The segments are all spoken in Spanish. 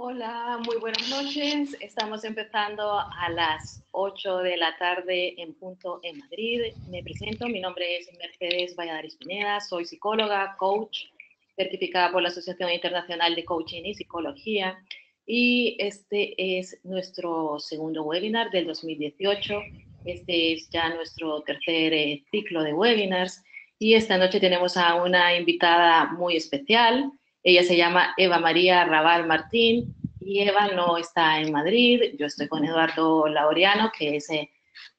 Hola, muy buenas noches. Estamos empezando a las 8 de la tarde en punto en Madrid. Me presento, mi nombre es Mercedes Valladares Pineda, soy psicóloga, coach, certificada por la Asociación Internacional de Coaching y Psicología. Y este es nuestro segundo webinar del 2018. Este es ya nuestro tercer ciclo de webinars. Y esta noche tenemos a una invitada muy especial. Ella se llama Eva María Raval Martín y Eva no está en Madrid. Yo estoy con Eduardo Laureano, que es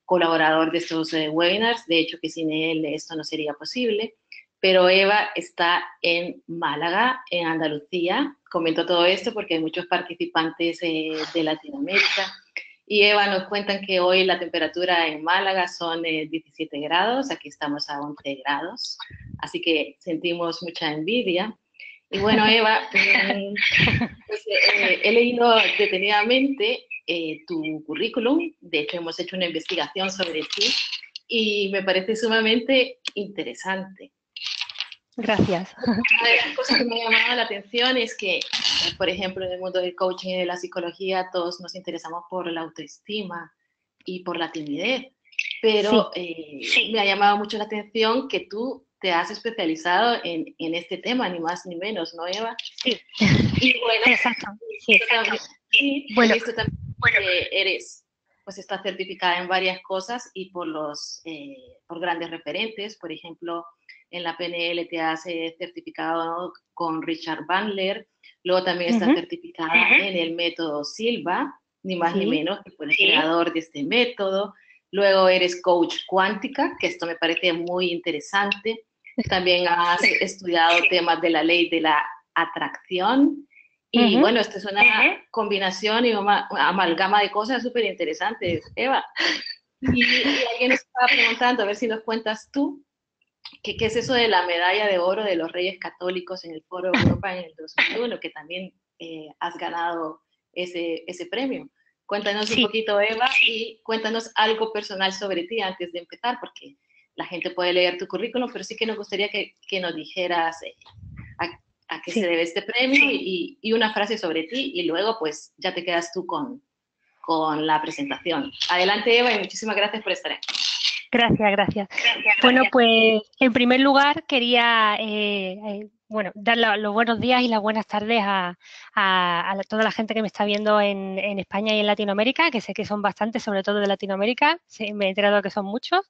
colaborador de estos webinars. De hecho, que sin él esto no sería posible. Pero Eva está en Málaga, en Andalucía. Comento todo esto porque hay muchos participantes de Latinoamérica. Y Eva nos cuentan que hoy la temperatura en Málaga son 17 grados, aquí estamos a 11 grados, así que sentimos mucha envidia. Y bueno, Eva, pues, he leído detenidamente tu currículum, de hecho hemos hecho una investigación sobre ti y me parece sumamente interesante. Gracias. Una de las cosas que me ha llamado la atención es que, por ejemplo, en el mundo del coaching y de la psicología, todos nos interesamos por la autoestima y por la timidez, pero me ha llamado mucho la atención que tú te has especializado en este tema, ni más ni menos, ¿no, Eva? Sí. Y bueno, Exacto. Sí. Sí, Bueno, he visto también que eres, pues estás certificada en varias cosas y por grandes referentes, por ejemplo, en la PNL te has certificado con Richard Bandler, luego también estás certificada en el método Silva, ni más ni menos, que fue el creador de este método. Luego eres coach cuántica, que esto me parece muy interesante. También has estudiado temas de la ley de la atracción. Y bueno, esta es una combinación y una amalgama de cosas súper interesantes, Eva. Y alguien nos estaba preguntando, a ver si nos cuentas tú, ¿qué es eso de la medalla de oro de los Reyes Católicos en el Foro Europa en el 2001, que también has ganado ese premio? Cuéntanos un poquito, Eva, y cuéntanos algo personal sobre ti antes de empezar, porque la gente puede leer tu currículum, pero sí que nos gustaría que nos dijeras a qué se debe este premio y una frase sobre ti y luego pues ya te quedas tú con la presentación. Adelante, Eva, y muchísimas gracias por estar aquí. Gracias. Bueno, pues en primer lugar quería dar los buenos días y las buenas tardes a toda la gente que me está viendo en España y en Latinoamérica, que sé que son bastantes, sobre todo de Latinoamérica, sí, me he enterado que son muchos.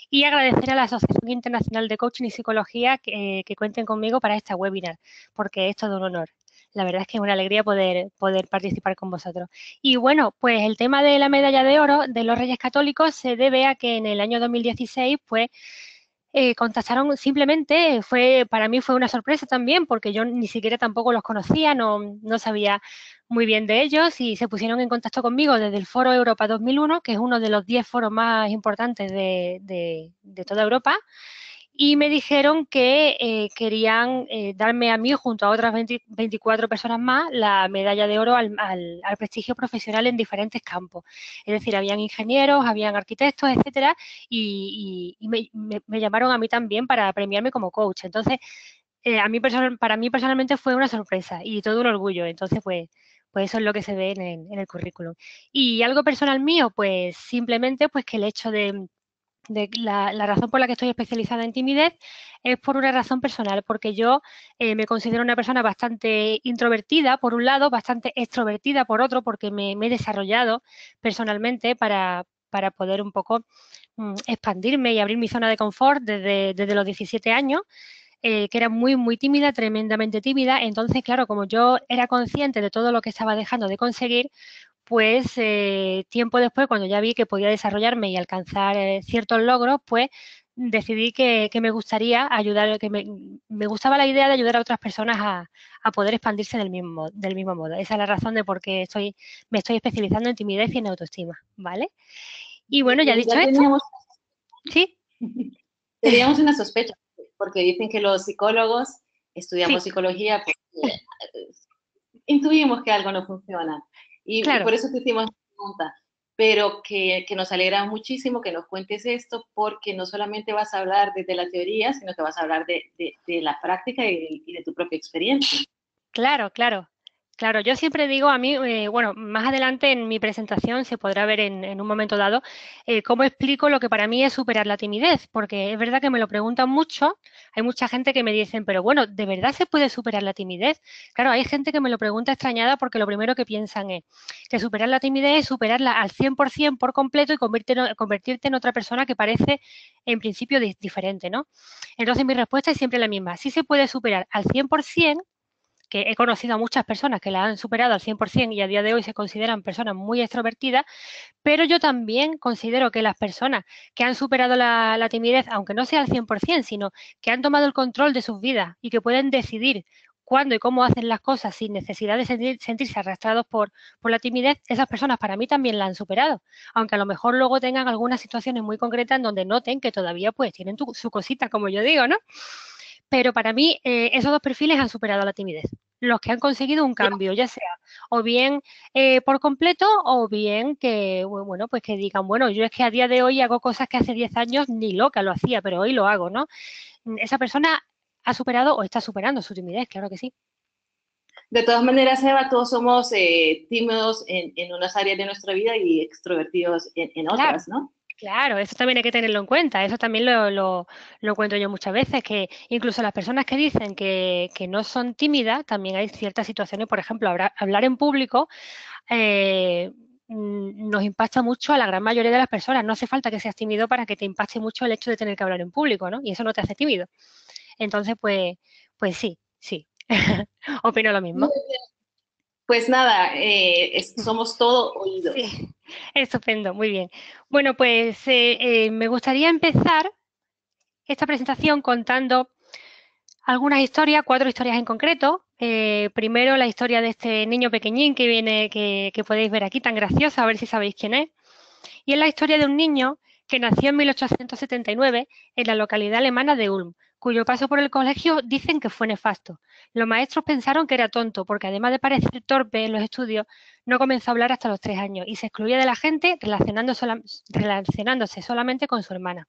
Y agradecer a la Asociación Internacional de Coaching y Psicología que cuenten conmigo para este webinar, porque es todo un honor. La verdad es que es una alegría poder participar con vosotros. Y bueno, pues el tema de la medalla de oro de los Reyes Católicos se debe a que en el año 2016, pues, contactaron simplemente, para mí fue una sorpresa también, porque yo ni siquiera tampoco los conocía, no sabía muy bien de ellos y se pusieron en contacto conmigo desde el Foro Europa 2001, que es uno de los 10 foros más importantes de toda Europa, y me dijeron que querían darme a mí, junto a otras 24 personas más, la medalla de oro al prestigio profesional en diferentes campos. Es decir, habían ingenieros, habían arquitectos, etcétera, y me llamaron a mí también para premiarme como coach. Entonces, para mí personalmente fue una sorpresa y todo un orgullo. Entonces, pues eso es lo que se ve en el currículum. Y algo personal mío, pues simplemente pues que el hecho de la razón por la que estoy especializada en timidez es por una razón personal, porque yo me considero una persona bastante introvertida, por un lado, bastante extrovertida, por otro, porque me he desarrollado personalmente para poder un poco expandirme y abrir mi zona de confort desde los 17 años. Que era muy tímida, tremendamente tímida. Entonces, claro, como yo era consciente de todo lo que estaba dejando de conseguir, pues tiempo después, cuando ya vi que podía desarrollarme y alcanzar ciertos logros, pues decidí que me gustaría ayudar, me gustaba la idea de ayudar a otras personas a poder expandirse del mismo modo. Esa es la razón de por qué me estoy especializando en timidez y en autoestima, ¿vale? Y bueno, ya dicho Ya esto, ¿sí? teníamos una sospecha, porque dicen que los psicólogos estudiamos Sí, psicología porque intuimos que algo no funciona. Y claro. por eso te hicimos la pregunta. Pero que nos alegra muchísimo que nos cuentes esto, porque no solamente vas a hablar desde la teoría, sino que vas a hablar de la práctica y de tu propia experiencia. Claro. Claro, yo siempre digo a mí, bueno, más adelante en mi presentación se podrá ver en un momento dado cómo explico lo que para mí es superar la timidez, porque es verdad que me lo preguntan mucho, hay mucha gente que me dicen, pero bueno, ¿de verdad se puede superar la timidez? Claro, hay gente que me lo pregunta extrañada porque lo primero que piensan es que superar la timidez es superarla al 100% por completo y convertirte en otra persona que parece en principio diferente, ¿no? Entonces mi respuesta es siempre la misma, sí se puede superar al 100%, que he conocido a muchas personas que la han superado al 100% y a día de hoy se consideran personas muy extrovertidas, pero yo también considero que las personas que han superado la timidez, aunque no sea al 100%, sino que han tomado el control de sus vidas y que pueden decidir cuándo y cómo hacen las cosas sin necesidad de sentirse arrastrados por la timidez, esas personas para mí también la han superado, aunque a lo mejor luego tengan algunas situaciones muy concretas en donde noten que todavía pues tienen su cosita, como yo digo, ¿no? Pero para mí esos dos perfiles han superado la timidez. Los que han conseguido un cambio, ya sea o bien por completo o bien que, bueno, pues que digan, bueno, yo es que a día de hoy hago cosas que hace 10 años ni loca lo hacía, pero hoy lo hago, ¿no? Esa persona ha superado o está superando su timidez, claro que sí. De todas maneras, Eva, todos somos tímidos en unas áreas de nuestra vida y extrovertidos en Claro. otras, ¿no? Claro, eso también hay que tenerlo en cuenta. Eso también lo cuento yo muchas veces, que incluso las personas que dicen que no son tímidas, también hay ciertas situaciones, por ejemplo, hablar en público nos impacta mucho a la gran mayoría de las personas. No hace falta que seas tímido para que te impacte mucho el hecho de tener que hablar en público, ¿no? Y eso no te hace tímido. Entonces, pues sí, sí. Opino lo mismo. Pues nada, somos todo Sí, oídos. estupendo, muy bien. Bueno, pues me gustaría empezar esta presentación contando algunas historias, 4 historias en concreto. Primero la historia de este niño pequeñín que viene, que podéis ver aquí, tan gracioso, a ver si sabéis quién es. Y es la historia de un niño que nació en 1879 en la localidad alemana de Ulm, cuyo paso por el colegio dicen que fue nefasto. Los maestros pensaron que era tonto, porque además de parecer torpe en los estudios, no comenzó a hablar hasta los 3 años y se excluía de la gente relacionándose solamente con su hermana.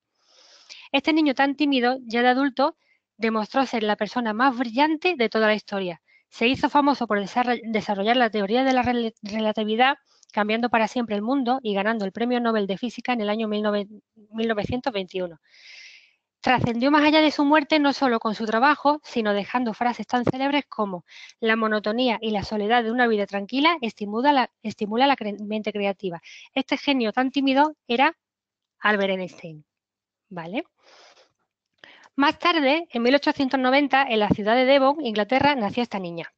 Este niño tan tímido, ya de adulto, demostró ser la persona más brillante de toda la historia. Se hizo famoso por desarrollar la teoría de la relatividad, cambiando para siempre el mundo y ganando el Premio Nobel de Física en el año 1921. Trascendió más allá de su muerte no solo con su trabajo, sino dejando frases tan célebres como la monotonía y la soledad de una vida tranquila estimula la mente creativa. Este genio tan tímido era Albert Einstein. ¿Vale? Más tarde, en 1890, en la ciudad de Devon, Inglaterra, nació esta niña,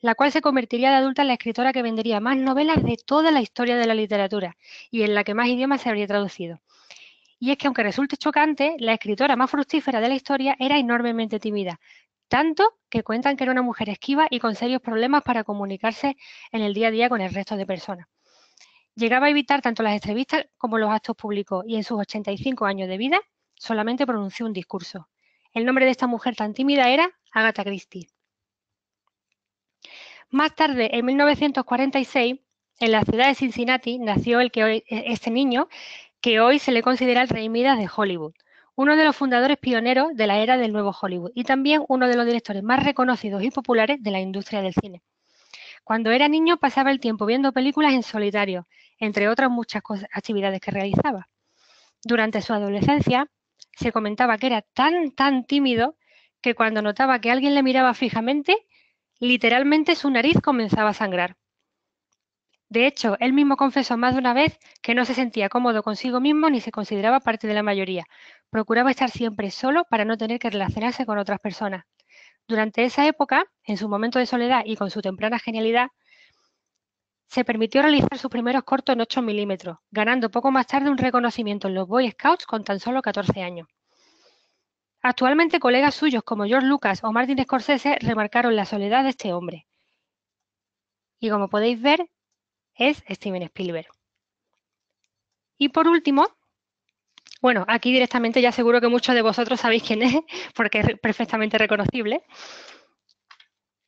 la cual se convertiría de adulta en la escritora que vendería más novelas de toda la historia de la literatura y en la que más idiomas se habría traducido. Y es que, aunque resulte chocante, la escritora más fructífera de la historia era enormemente tímida, tanto que cuentan que era una mujer esquiva y con serios problemas para comunicarse en el día a día con el resto de personas. Llegaba a evitar tanto las entrevistas como los actos públicos y en sus 85 años de vida solamente pronunció un discurso. El nombre de esta mujer tan tímida era Agatha Christie. Más tarde, en 1946, en la ciudad de Cincinnati, nació este niño que hoy se le considera el rey Midas de Hollywood, uno de los fundadores pioneros de la era del nuevo Hollywood y también uno de los directores más reconocidos y populares de la industria del cine. Cuando era niño pasaba el tiempo viendo películas en solitario, entre otras muchas actividades que realizaba. Durante su adolescencia se comentaba que era tan tímido que cuando notaba que alguien le miraba fijamente, literalmente su nariz comenzaba a sangrar. De hecho, él mismo confesó más de una vez que no se sentía cómodo consigo mismo ni se consideraba parte de la mayoría. Procuraba estar siempre solo para no tener que relacionarse con otras personas. Durante esa época, en su momento de soledad y con su temprana genialidad, se permitió realizar sus primeros cortos en 8 milímetros, ganando poco más tarde un reconocimiento en los Boy Scouts con tan solo 14 años. Actualmente, colegas suyos como George Lucas o Martin Scorsese remarcaron la soledad de este hombre. Y como podéis ver, es Steven Spielberg. Y por último, bueno, aquí directamente ya seguro que muchos de vosotros sabéis quién es, porque es perfectamente reconocible.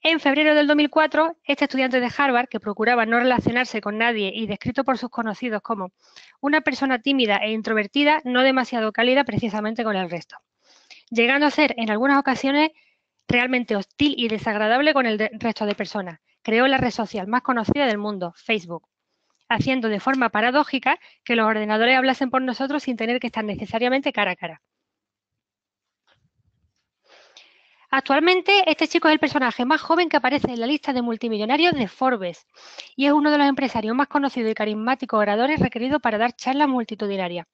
En febrero del 2004, este estudiante de Harvard, que procuraba no relacionarse con nadie y descrito por sus conocidos como una persona tímida e introvertida, no demasiado cálida precisamente con el resto, llegando a ser en algunas ocasiones realmente hostil y desagradable con el resto de personas. Creó la red social más conocida del mundo, Facebook, haciendo de forma paradójica que los ordenadores hablasen por nosotros sin tener que estar necesariamente cara a cara. Actualmente, este chico es el personaje más joven que aparece en la lista de multimillonarios de Forbes y es uno de los empresarios más conocidos y carismáticos oradores requeridos para dar charlas multitudinarias.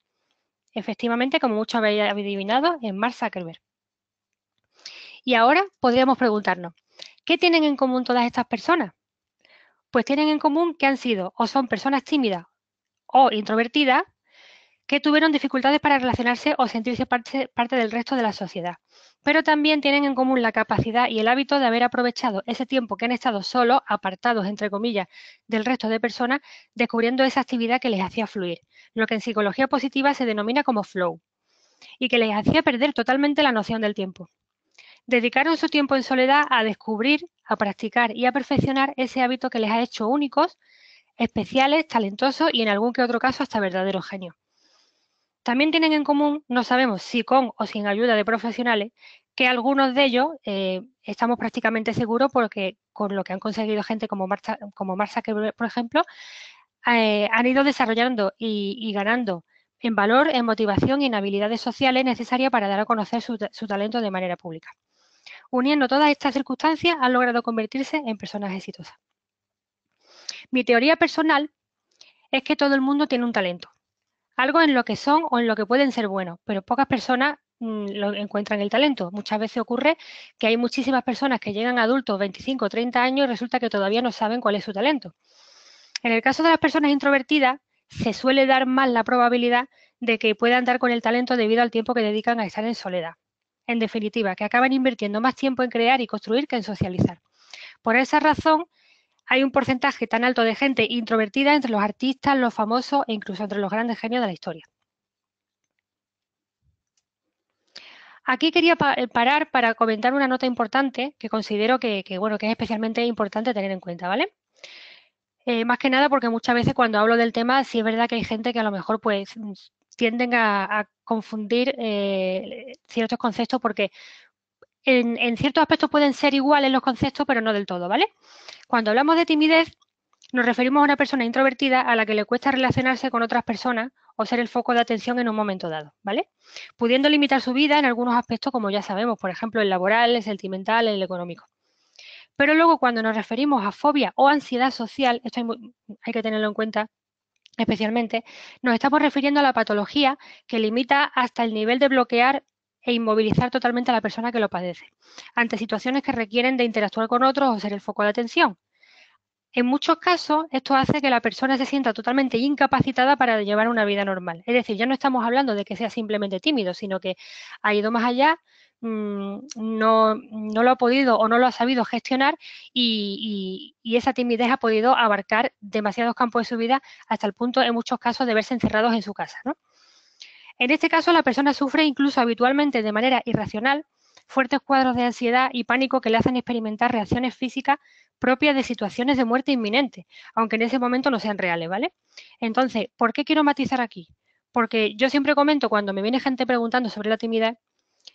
Efectivamente, como muchos habéis adivinado, es Mark Zuckerberg. Y ahora podríamos preguntarnos, ¿qué tienen en común todas estas personas? Pues tienen en común que han sido o son personas tímidas o introvertidas que tuvieron dificultades para relacionarse o sentirse parte del resto de la sociedad. Pero también tienen en común la capacidad y el hábito de haber aprovechado ese tiempo que han estado solos, apartados, entre comillas, del resto de personas, descubriendo esa actividad que les hacía fluir, lo que en psicología positiva se denomina como flow, y que les hacía perder totalmente la noción del tiempo. Dedicaron su tiempo en soledad a descubrir, a practicar y a perfeccionar ese hábito que les ha hecho únicos, especiales, talentosos y en algún que otro caso hasta verdaderos genios. También tienen en común, no sabemos si con o sin ayuda de profesionales, que algunos de ellos estamos prácticamente seguros porque con lo que han conseguido gente como Mark Zuckerberg, por ejemplo, han ido desarrollando y ganando en valor, en motivación y en habilidades sociales necesarias para dar a conocer su talento de manera pública. Uniendo todas estas circunstancias, han logrado convertirse en personas exitosas. Mi teoría personal es que todo el mundo tiene un talento, algo en lo que son o en lo que pueden ser buenos, pero pocas personas lo encuentran el talento. Muchas veces ocurre que hay muchísimas personas que llegan adultos 25 o 30 años y resulta que todavía no saben cuál es su talento. En el caso de las personas introvertidas, se suele dar más la probabilidad de que puedan dar con el talento debido al tiempo que dedican a estar en soledad. En definitiva, que acaban invirtiendo más tiempo en crear y construir que en socializar. Por esa razón, hay un porcentaje tan alto de gente introvertida entre los artistas, los famosos e incluso entre los grandes genios de la historia. Aquí quería parar para comentar una nota importante que considero que es especialmente importante tener en cuenta, ¿vale? Más que nada porque muchas veces cuando hablo del tema sí es verdad que hay gente que a lo mejor pues tienden a confundir ciertos conceptos porque en ciertos aspectos pueden ser iguales los conceptos, pero no del todo, ¿vale? Cuando hablamos de timidez, nos referimos a una persona introvertida a la que le cuesta relacionarse con otras personas o ser el foco de atención en un momento dado, ¿vale? Pudiendo limitar su vida en algunos aspectos, como ya sabemos, por ejemplo, el laboral, el sentimental, el económico. Pero luego, cuando nos referimos a fobia o ansiedad social, esto hay que tenerlo en cuenta especialmente, nos estamos refiriendo a la patología que limita hasta el nivel de bloquear e inmovilizar totalmente a la persona que lo padece, ante situaciones que requieren de interactuar con otros o ser el foco de atención. En muchos casos, esto hace que la persona se sienta totalmente incapacitada para llevar una vida normal. Es decir, ya no estamos hablando de que sea simplemente tímido, sino que ha ido más allá, no lo ha podido o no lo ha sabido gestionar y esa timidez ha podido abarcar demasiados campos de su vida hasta el punto, en muchos casos, de verse encerrados en su casa, ¿no? En este caso, la persona sufre incluso habitualmente de manera irracional fuertes cuadros de ansiedad y pánico que le hacen experimentar reacciones físicas propias de situaciones de muerte inminente, aunque en ese momento no sean reales, ¿vale? Entonces, ¿por qué quiero matizar aquí? Porque yo siempre comento cuando me viene gente preguntando sobre la timidez,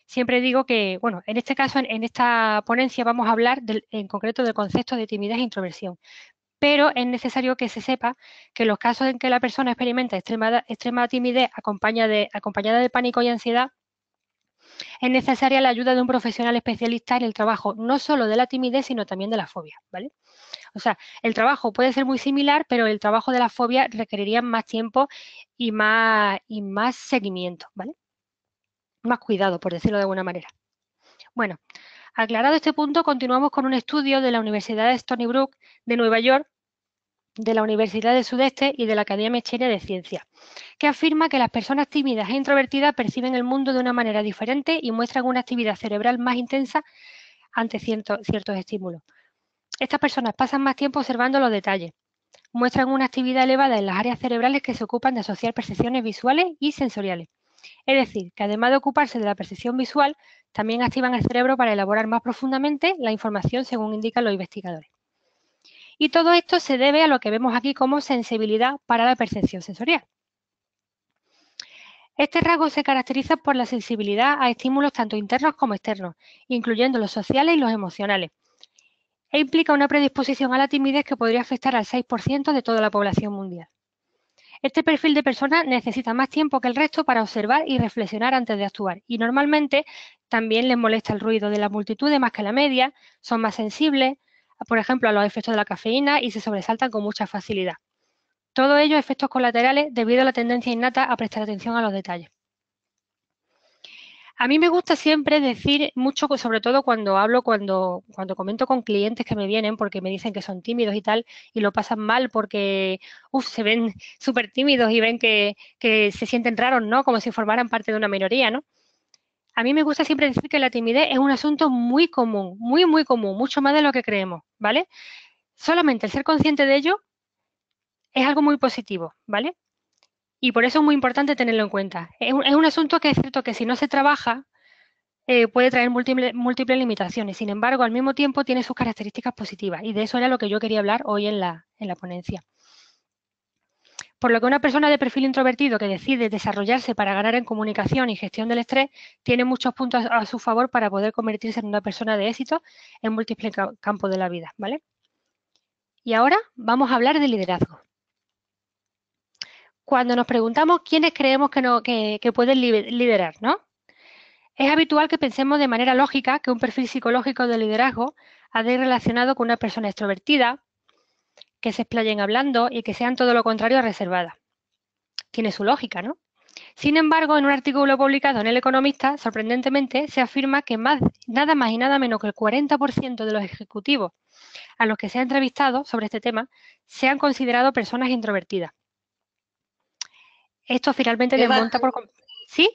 siempre digo que, bueno, en este caso, en esta ponencia vamos a hablar en concreto del concepto de timidez e introversión, pero es necesario que se sepa que los casos en que la persona experimenta extrema timidez acompañada de pánico y ansiedad, es necesaria la ayuda de un profesional especialista en el trabajo, no solo de la timidez, sino también de la fobia, ¿vale? O sea, el trabajo puede ser muy similar, pero el trabajo de la fobia requeriría más tiempo y más seguimiento, ¿vale? Más cuidado, por decirlo de alguna manera. Bueno, aclarado este punto, continuamos con un estudio de la Universidad de Stony Brook de Nueva York, de la Universidad del Sudeste y de la Academia China de Ciencias, que afirma que las personas tímidas e introvertidas perciben el mundo de una manera diferente y muestran una actividad cerebral más intensa ante ciertos estímulos. Estas personas pasan más tiempo observando los detalles, muestran una actividad elevada en las áreas cerebrales que se ocupan de asociar percepciones visuales y sensoriales. Es decir, que además de ocuparse de la percepción visual, también activan el cerebro para elaborar más profundamente la información según indican los investigadores. Y todo esto se debe a lo que vemos aquí como sensibilidad para la percepción sensorial. Este rasgo se caracteriza por la sensibilidad a estímulos tanto internos como externos, incluyendo los sociales y los emocionales, e implica una predisposición a la timidez que podría afectar al 6% de toda la población mundial. Este perfil de persona necesita más tiempo que el resto para observar y reflexionar antes de actuar, y normalmente también les molesta el ruido de la multitud más que la media, son más sensibles, por ejemplo, a los efectos de la cafeína y se sobresaltan con mucha facilidad. Todo ello efectos colaterales debido a la tendencia innata a prestar atención a los detalles. A mí me gusta siempre decir mucho, sobre todo cuando hablo, cuando comento con clientes que me vienen porque me dicen que son tímidos y tal, y lo pasan mal porque se ven súper tímidos y ven que se sienten raros, ¿no? Como si formaran parte de una minoría, ¿no? A mí me gusta siempre decir que la timidez es un asunto muy común, muy, muy común, mucho más de lo que creemos, ¿vale? Solamente el ser consciente de ello es algo muy positivo, ¿vale? Y por eso es muy importante tenerlo en cuenta. Es un asunto que es cierto que si no se trabaja, puede traer múltiples limitaciones. Sin embargo, al mismo tiempo tiene sus características positivas y de eso era lo que yo quería hablar hoy en la ponencia. Por lo que una persona de perfil introvertido que decide desarrollarse para ganar en comunicación y gestión del estrés tiene muchos puntos a su favor para poder convertirse en una persona de éxito en múltiples campos de la vida, ¿vale? Y ahora vamos a hablar de liderazgo. Cuando nos preguntamos quiénes creemos que pueden liderar, ¿no? Es habitual que pensemos de manera lógica que un perfil psicológico de liderazgo ha de ir relacionado con una persona extrovertida, que se explayen hablando y que sean todo lo contrario a reservada. Tiene su lógica, ¿no? Sin embargo, en un artículo publicado en El Economista, sorprendentemente, se afirma que nada más y nada menos que el 40% de los ejecutivos a los que se ha entrevistado sobre este tema se han considerado personas introvertidas. Esto finalmente desmonta por... ¿Sí?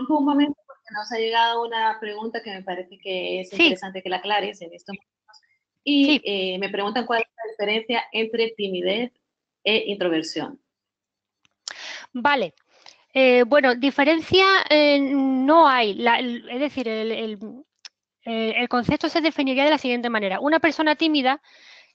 Un momento porque nos ha llegado una pregunta que me parece que es interesante que la aclares en estos momentos. Y me preguntan cuál es la diferencia entre timidez e introversión. Vale. Bueno, diferencia no hay. Es decir, el concepto se definiría de la siguiente manera. Una persona tímida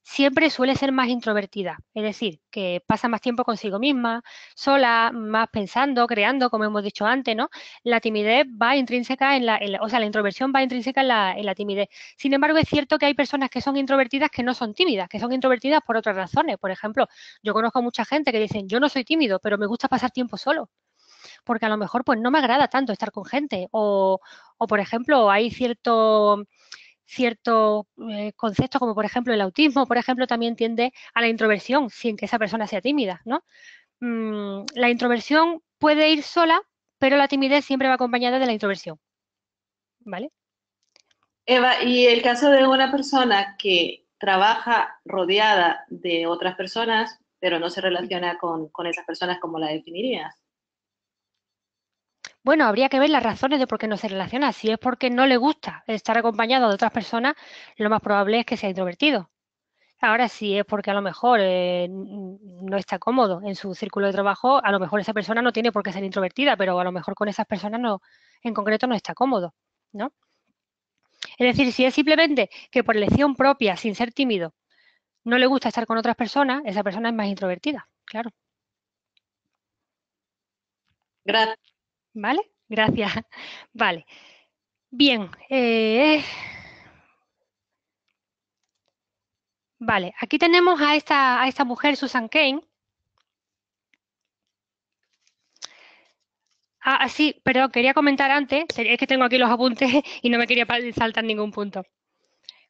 siempre suele ser más introvertida, es decir, que pasa más tiempo consigo misma, sola, más pensando, creando, como hemos dicho antes, ¿no? La timidez va intrínseca o sea, la introversión va intrínseca en la timidez. Sin embargo, es cierto que hay personas que son introvertidas que no son tímidas, que son introvertidas por otras razones. Por ejemplo, yo conozco mucha gente que dicen, yo no soy tímido, pero me gusta pasar tiempo solo, porque a lo mejor pues no me agrada tanto estar con gente, o por ejemplo, hay ciertos conceptos como por ejemplo el autismo, por ejemplo, también tiende a la introversión sin que esa persona sea tímida, ¿no? La introversión puede ir sola, pero la timidez siempre va acompañada de la introversión, ¿vale? Eva, y el caso de una persona que trabaja rodeada de otras personas, pero no se relaciona con esas personas, ¿cómo la definirías? Bueno, habría que ver las razones de por qué no se relaciona. Si es porque no le gusta estar acompañado de otras personas, lo más probable es que sea introvertido. Ahora, si es porque a lo mejor no está cómodo en su círculo de trabajo, a lo mejor esa persona no tiene por qué ser introvertida, pero a lo mejor con esas personas no, en concreto no está cómodo, ¿no? Es decir, si es simplemente que por elección propia, sin ser tímido, no le gusta estar con otras personas, esa persona es más introvertida, claro. Gracias. ¿Vale? Gracias. Vale. Bien. Vale, aquí tenemos a esta mujer, Susan Cain. Sí, pero quería comentar antes, es que tengo aquí los apuntes y no me quería saltar ningún punto.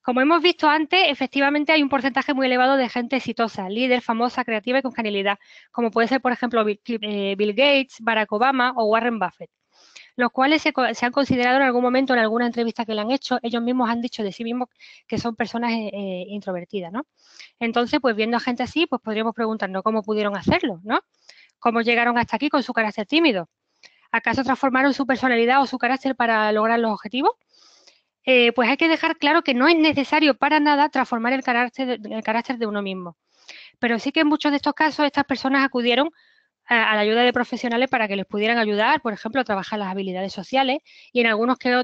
Como hemos visto antes, efectivamente hay un porcentaje muy elevado de gente exitosa, líder, famosa, creativa y con genialidad, como puede ser, por ejemplo, Bill Gates, Barack Obama o Warren Buffett, los cuales se han considerado en algún momento en alguna entrevista que le han hecho, ellos mismos han dicho de sí mismos que son personas introvertidas, ¿no? Entonces, pues viendo a gente así, pues podríamos preguntarnos cómo pudieron hacerlo, ¿no? ¿Cómo llegaron hasta aquí con su carácter tímido? ¿Acaso transformaron su personalidad o su carácter para lograr los objetivos? Pues hay que dejar claro que no es necesario para nada transformar el carácter de uno mismo. Pero sí que en muchos de estos casos estas personas acudieron a la ayuda de profesionales para que les pudieran ayudar, por ejemplo, a trabajar las habilidades sociales y en algún que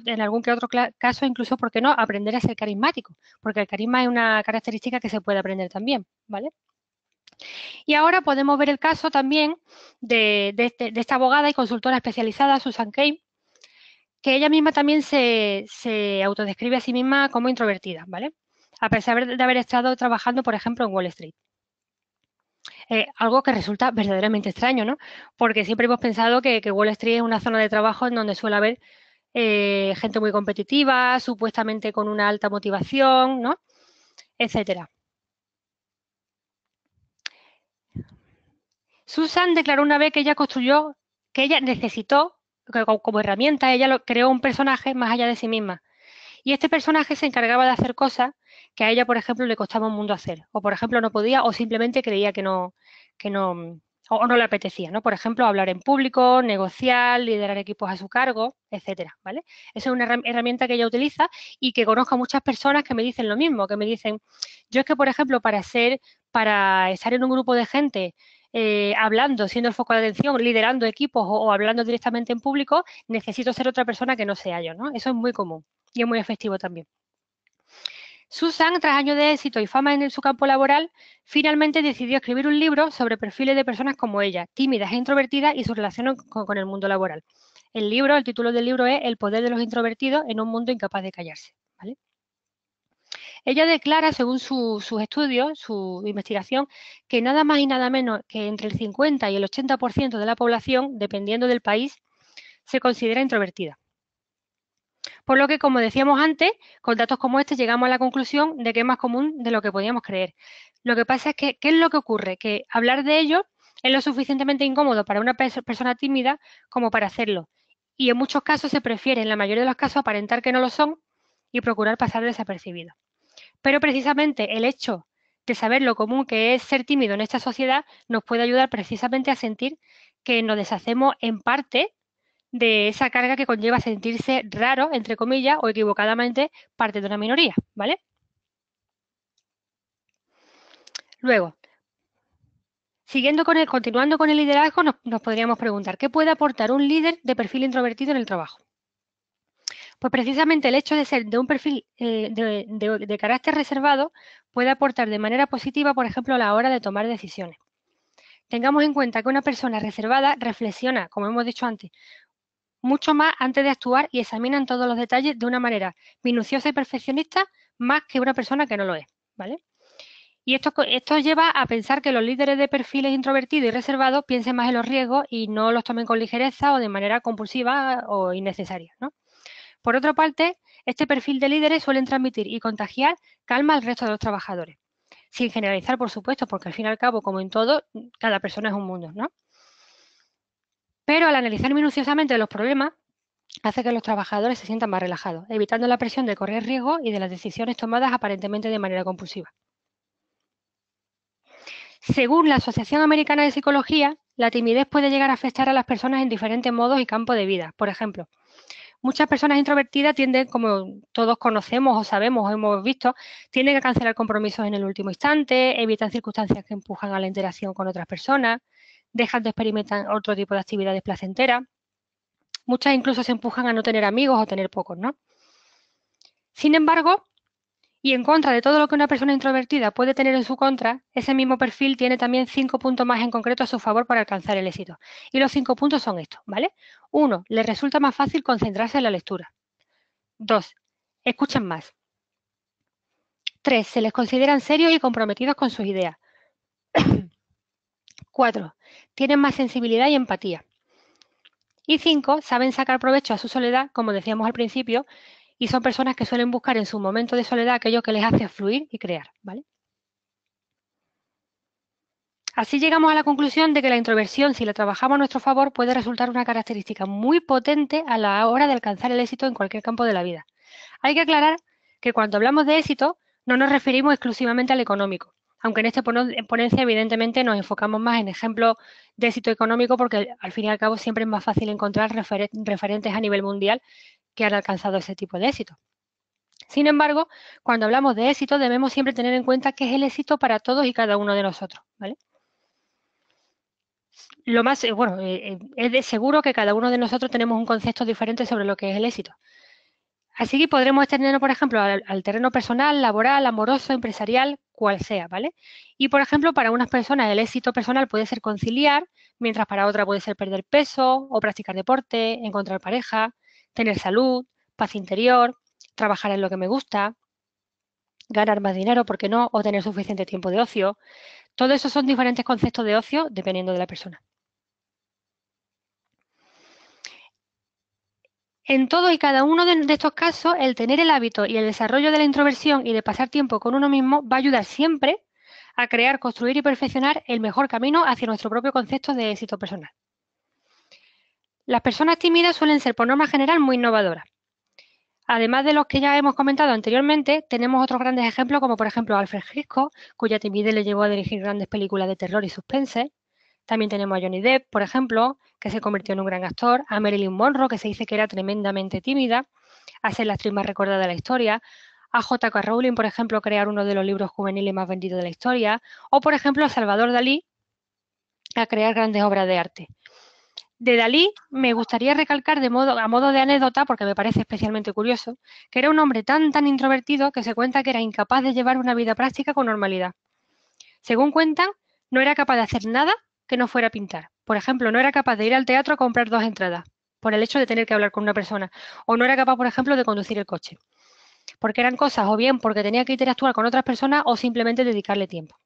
otro caso incluso, ¿por qué no?, aprender a ser carismático, porque el carisma es una característica que se puede aprender también, ¿vale? Y ahora podemos ver el caso también de esta abogada y consultora especializada, Susan Cain, que ella misma también se autodescribe a sí misma como introvertida, ¿vale? A pesar de haber estado trabajando, por ejemplo, en Wall Street. Algo que resulta verdaderamente extraño, ¿no? Porque siempre hemos pensado que Wall Street es una zona de trabajo en donde suele haber gente muy competitiva, supuestamente con una alta motivación, ¿no? Etcétera. Susan declaró una vez que ella necesitó, como herramienta, ella creó un personaje más allá de sí misma. Y este personaje se encargaba de hacer cosas que a ella, por ejemplo, le costaba un mundo hacer. O, por ejemplo, no podía o simplemente creía que no, o no le apetecía, ¿no? Por ejemplo, hablar en público, negociar, liderar equipos a su cargo, etcétera, ¿vale? Esa es una herramienta que ella utiliza y que conozco a muchas personas que me dicen lo mismo, que me dicen, yo es que, por ejemplo, para estar en un grupo de gente hablando, siendo el foco de atención, liderando equipos o hablando directamente en público, necesito ser otra persona que no sea yo, ¿no? Eso es muy común y es muy efectivo también. Susan, tras años de éxito y fama en su campo laboral, finalmente decidió escribir un libro sobre perfiles de personas como ella, tímidas e introvertidas y su relación con el mundo laboral. El título del libro es El poder de los introvertidos en un mundo incapaz de callarse, ¿vale? Ella declara, según sus estudios, su investigación, que nada más y nada menos que entre el 50 y el 80% de la población, dependiendo del país, se considera introvertida. Por lo que, como decíamos antes, con datos como este llegamos a la conclusión de que es más común de lo que podíamos creer. Lo que pasa es que, ¿qué es lo que ocurre? Que hablar de ello es lo suficientemente incómodo para una persona tímida como para hacerlo. Y en muchos casos se prefiere, en la mayoría de los casos, aparentar que no lo son y procurar pasar desapercibido. Pero precisamente el hecho de saber lo común que es ser tímido en esta sociedad nos puede ayudar precisamente a sentir que nos deshacemos en parte de esa carga que conlleva sentirse raro, entre comillas, o equivocadamente parte de una minoría, ¿vale? Luego, continuando con el liderazgo, nos podríamos preguntar, ¿qué puede aportar un líder de perfil introvertido en el trabajo? Pues precisamente el hecho de ser de un perfil de carácter reservado puede aportar de manera positiva, por ejemplo, a la hora de tomar decisiones. Tengamos en cuenta que una persona reservada reflexiona, como hemos dicho antes, mucho más antes de actuar y examinan todos los detalles de una manera minuciosa y perfeccionista más que una persona que no lo es, ¿vale? Y esto lleva a pensar que los líderes de perfiles introvertidos y reservados piensen más en los riesgos y no los tomen con ligereza o de manera compulsiva o innecesaria, ¿no? Por otra parte, este perfil de líderes suelen transmitir y contagiar calma al resto de los trabajadores. Sin generalizar, por supuesto, porque al fin y al cabo, como en todo, cada persona es un mundo, ¿no? Pero al analizar minuciosamente los problemas, hace que los trabajadores se sientan más relajados, evitando la presión de correr riesgos y de las decisiones tomadas aparentemente de manera compulsiva. Según la Asociación Americana de Psicología, la timidez puede llegar a afectar a las personas en diferentes modos y campos de vida. Por ejemplo, muchas personas introvertidas tienden, como todos conocemos o sabemos o hemos visto, tienden a cancelar compromisos en el último instante, evitan circunstancias que empujan a la interacción con otras personas, dejan de experimentar otro tipo de actividades placenteras. Muchas incluso se empujan a no tener amigos o tener pocos, ¿no? Sin embargo, y en contra de todo lo que una persona introvertida puede tener en su contra, ese mismo perfil tiene también 5 puntos más en concreto a su favor para alcanzar el éxito. Y los 5 puntos son estos, ¿vale? 1. Les resulta más fácil concentrarse en la lectura. 2. Escuchan más. 3. Se les consideran serios y comprometidos con sus ideas. 4. Tienen más sensibilidad y empatía. Y 5. Saben sacar provecho a su soledad, como decíamos al principio, y son personas que suelen buscar en su momento de soledad aquello que les hace fluir y crear, ¿vale? Así llegamos a la conclusión de que la introversión, si la trabajamos a nuestro favor, puede resultar una característica muy potente a la hora de alcanzar el éxito en cualquier campo de la vida. Hay que aclarar que cuando hablamos de éxito no nos referimos exclusivamente al económico, aunque en esta ponencia evidentemente nos enfocamos más en ejemplos de éxito económico porque al fin y al cabo siempre es más fácil encontrar referentes a nivel mundial que han alcanzado ese tipo de éxito. Sin embargo, cuando hablamos de éxito debemos siempre tener en cuenta que es el éxito para todos y cada uno de nosotros, ¿vale? Es de seguro que cada uno de nosotros tenemos un concepto diferente sobre lo que es el éxito. Así que podremos extendernos, por ejemplo, al terreno personal, laboral, amoroso, empresarial, cual sea, ¿vale? Y, por ejemplo, para unas personas el éxito personal puede ser conciliar, mientras para otra puede ser perder peso o practicar deporte, encontrar pareja, tener salud, paz interior, trabajar en lo que me gusta, ganar más dinero, ¿por qué no? O tener suficiente tiempo de ocio. Todo eso son diferentes conceptos de ocio dependiendo de la persona. En todo y cada uno de estos casos, el tener el hábito y el desarrollo de la introversión y de pasar tiempo con uno mismo va a ayudar siempre a crear, construir y perfeccionar el mejor camino hacia nuestro propio concepto de éxito personal. Las personas tímidas suelen ser, por norma general, muy innovadoras. Además de los que ya hemos comentado anteriormente, tenemos otros grandes ejemplos, como por ejemplo Alfred Hitchcock, cuya timidez le llevó a dirigir grandes películas de terror y suspense. También tenemos a Johnny Depp, por ejemplo, que se convirtió en un gran actor, a Marilyn Monroe, que se dice que era tremendamente tímida, a ser la actriz más recordada de la historia, a J.K. Rowling, por ejemplo, crear uno de los libros juveniles más vendidos de la historia, o por ejemplo a Salvador Dalí, a crear grandes obras de arte. De Dalí me gustaría recalcar a modo de anécdota, porque me parece especialmente curioso, que era un hombre tan introvertido que se cuenta que era incapaz de llevar una vida práctica con normalidad. Según cuentan, no era capaz de hacer nada que no fuera pintar. Por ejemplo, no era capaz de ir al teatro a comprar 2 entradas, por el hecho de tener que hablar con una persona. O no era capaz, por ejemplo, de conducir el coche. Porque eran cosas, o bien porque tenía que interactuar con otras personas, o simplemente dedicarle tiempo.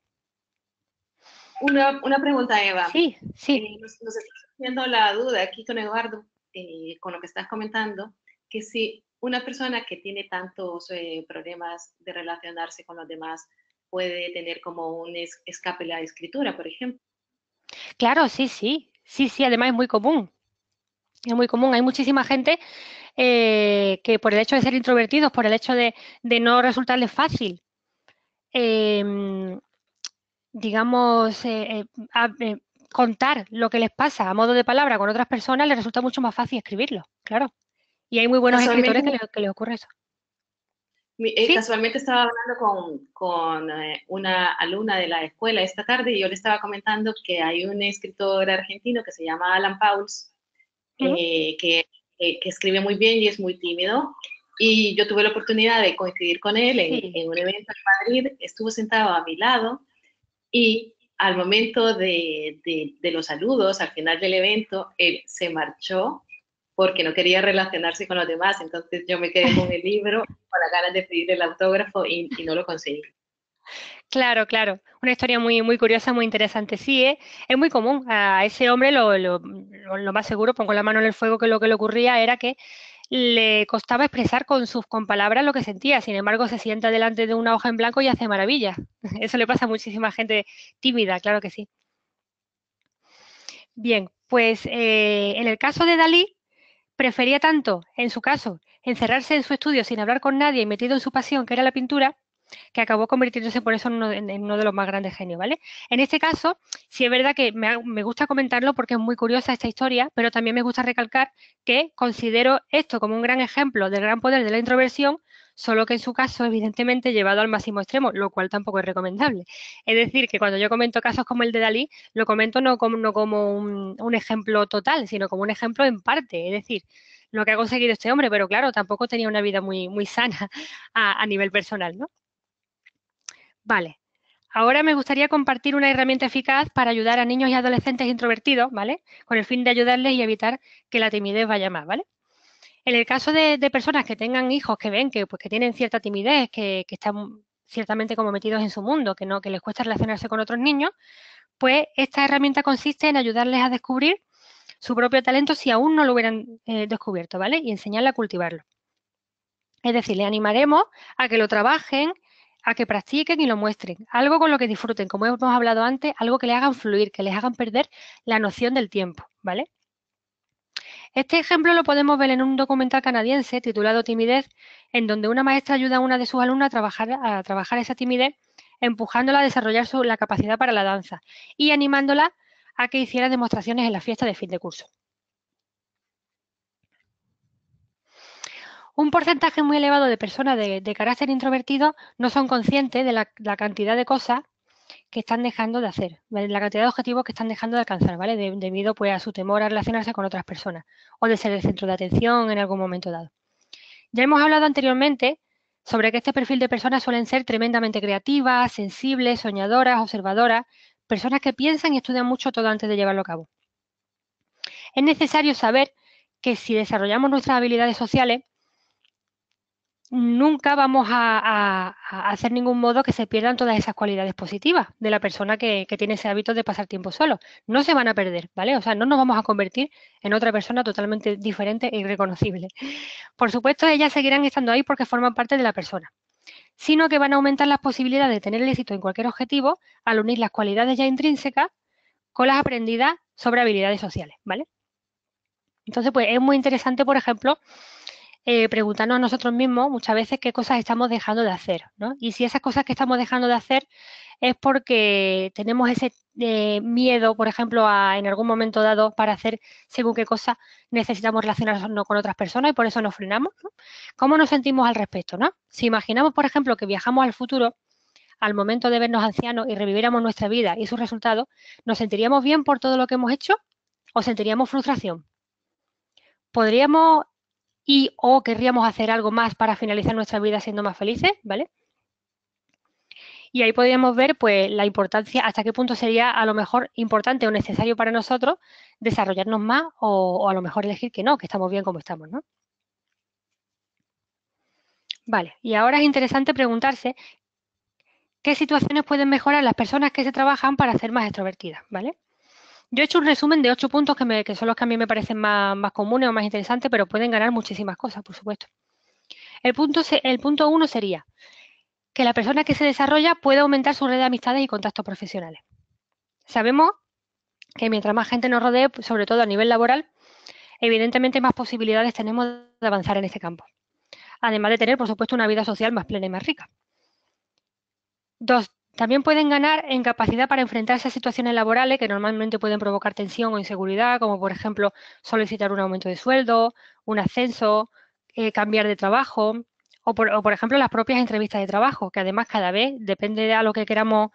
Una pregunta, Eva. Sí. Nos está haciendo la duda aquí con Eduardo, con lo que estás comentando, que si una persona que tiene tantos problemas de relacionarse con los demás puede tener como un escape a la escritura, por ejemplo. Claro, sí, además es muy común. Es muy común. Hay muchísima gente que por el hecho de ser introvertidos, por el hecho de no resultarles fácil, digamos, contar lo que les pasa a modo de palabra con otras personas, les resulta mucho más fácil escribirlo, claro. Y hay muy buenos escritores que les ocurre eso. ¿Sí? Casualmente estaba hablando con una alumna de la escuela esta tarde y yo le estaba comentando que hay un escritor argentino que se llama Alan Pauls, que escribe muy bien y es muy tímido. Y yo tuve la oportunidad de coincidir con él en un evento en Madrid, estuvo sentado a mi lado y al momento de los saludos, al final del evento, él se marchó porque no quería relacionarse con los demás, entonces yo me quedé con el libro, con las ganas de pedir el autógrafo y no lo conseguí. Claro. Una historia muy curiosa, muy interesante. Sí, es muy común. A ese hombre lo más seguro, pongo la mano en el fuego, que lo que le ocurría era que le costaba expresar con palabras lo que sentía. Sin embargo, se sienta delante de una hoja en blanco y hace maravillas. Eso le pasa a muchísima gente tímida, claro que sí. Bien, pues en el caso de Dalí, prefería tanto, en su caso, encerrarse en su estudio sin hablar con nadie y metido en su pasión, que era la pintura, que acabó convirtiéndose por eso en uno de los más grandes genios, ¿vale? En este caso, sí es verdad que me gusta comentarlo porque es muy curiosa esta historia, pero también me gusta recalcar que considero esto como un gran ejemplo del gran poder de la introversión, solo que en su caso, evidentemente, llevado al máximo extremo, lo cual tampoco es recomendable. Es decir, que cuando yo comento casos como el de Dalí, lo comento no como un ejemplo total, sino como un ejemplo en parte, es decir, lo que ha conseguido este hombre, pero claro, tampoco tenía una vida muy sana a nivel personal, ¿no? Vale, ahora me gustaría compartir una herramienta eficaz para ayudar a niños y adolescentes introvertidos, ¿vale? Con el fin de ayudarles y evitar que la timidez vaya más, ¿vale? En el caso de personas que tengan hijos que ven que tienen cierta timidez, que están ciertamente como metidos en su mundo, que les cuesta relacionarse con otros niños, pues esta herramienta consiste en ayudarles a descubrir su propio talento si aún no lo hubieran descubierto, ¿vale? Y enseñarles a cultivarlo. Es decir, le animaremos a que lo trabajen, a que practiquen y lo muestren. Algo con lo que disfruten, como hemos hablado antes, algo que les hagan fluir, que les hagan perder la noción del tiempo, ¿vale? Este ejemplo lo podemos ver en un documental canadiense titulado Timidez, en donde una maestra ayuda a una de sus alumnas a trabajar esa timidez, empujándola a desarrollar la capacidad para la danza y animándola a que hiciera demostraciones en la fiesta de fin de curso. Un porcentaje muy elevado de personas de carácter introvertido no son conscientes de la cantidad de cosas que están dejando de hacer, la cantidad de objetivos que están dejando de alcanzar, ¿vale? Debido pues, a su temor a relacionarse con otras personas o de ser el centro de atención en algún momento dado. Ya hemos hablado anteriormente sobre que este perfil de personas suelen ser tremendamente creativas, sensibles, soñadoras, observadoras, personas que piensan y estudian mucho todo antes de llevarlo a cabo. Es necesario saber que si desarrollamos nuestras habilidades sociales, nunca vamos a hacer ningún modo que se pierdan todas esas cualidades positivas de la persona que tiene ese hábito de pasar tiempo solo. No se van a perder, ¿vale? O sea, no nos vamos a convertir en otra persona totalmente diferente e irreconocible. Por supuesto, ellas seguirán estando ahí porque forman parte de la persona, sino que van a aumentar las posibilidades de tener el éxito en cualquier objetivo al unir las cualidades ya intrínsecas con las aprendidas sobre habilidades sociales, ¿vale? Entonces, pues es muy interesante, por ejemplo, preguntarnos a nosotros mismos muchas veces qué cosas estamos dejando de hacer, ¿no? Y si esas cosas que estamos dejando de hacer es porque tenemos ese miedo, por ejemplo, en algún momento dado para hacer según qué cosa necesitamos relacionarnos con otras personas y por eso nos frenamos, ¿no? ¿Cómo nos sentimos al respecto, no? Si imaginamos, por ejemplo, que viajamos al futuro, al momento de vernos ancianos y reviviéramos nuestra vida y sus resultados, ¿nos sentiríamos bien por todo lo que hemos hecho o sentiríamos frustración? ¿Podríamos o querríamos hacer algo más para finalizar nuestra vida siendo más felices, ¿vale? Y ahí podríamos ver pues la importancia, hasta qué punto sería a lo mejor importante o necesario para nosotros desarrollarnos más o a lo mejor elegir que no, que estamos bien como estamos, ¿no? Vale, y ahora es interesante preguntarse qué situaciones pueden mejorar las personas que se trabajan para ser más extrovertidas, ¿vale? Yo he hecho un resumen de 8 puntos que son los que a mí me parecen más comunes o más interesantes, pero pueden ganar muchísimas cosas, por supuesto. El punto 1 sería que la persona que se desarrolla puede aumentar su red de amistades y contactos profesionales. Sabemos que mientras más gente nos rodee, sobre todo a nivel laboral, evidentemente más posibilidades tenemos de avanzar en este campo. Además de tener, por supuesto, una vida social más plena y más rica. 2. También pueden ganar en capacidad para enfrentarse a situaciones laborales que normalmente pueden provocar tensión o inseguridad, como por ejemplo solicitar un aumento de sueldo, un ascenso, cambiar de trabajo, o por ejemplo las propias entrevistas de trabajo, que además cada vez, depende de a lo que queramos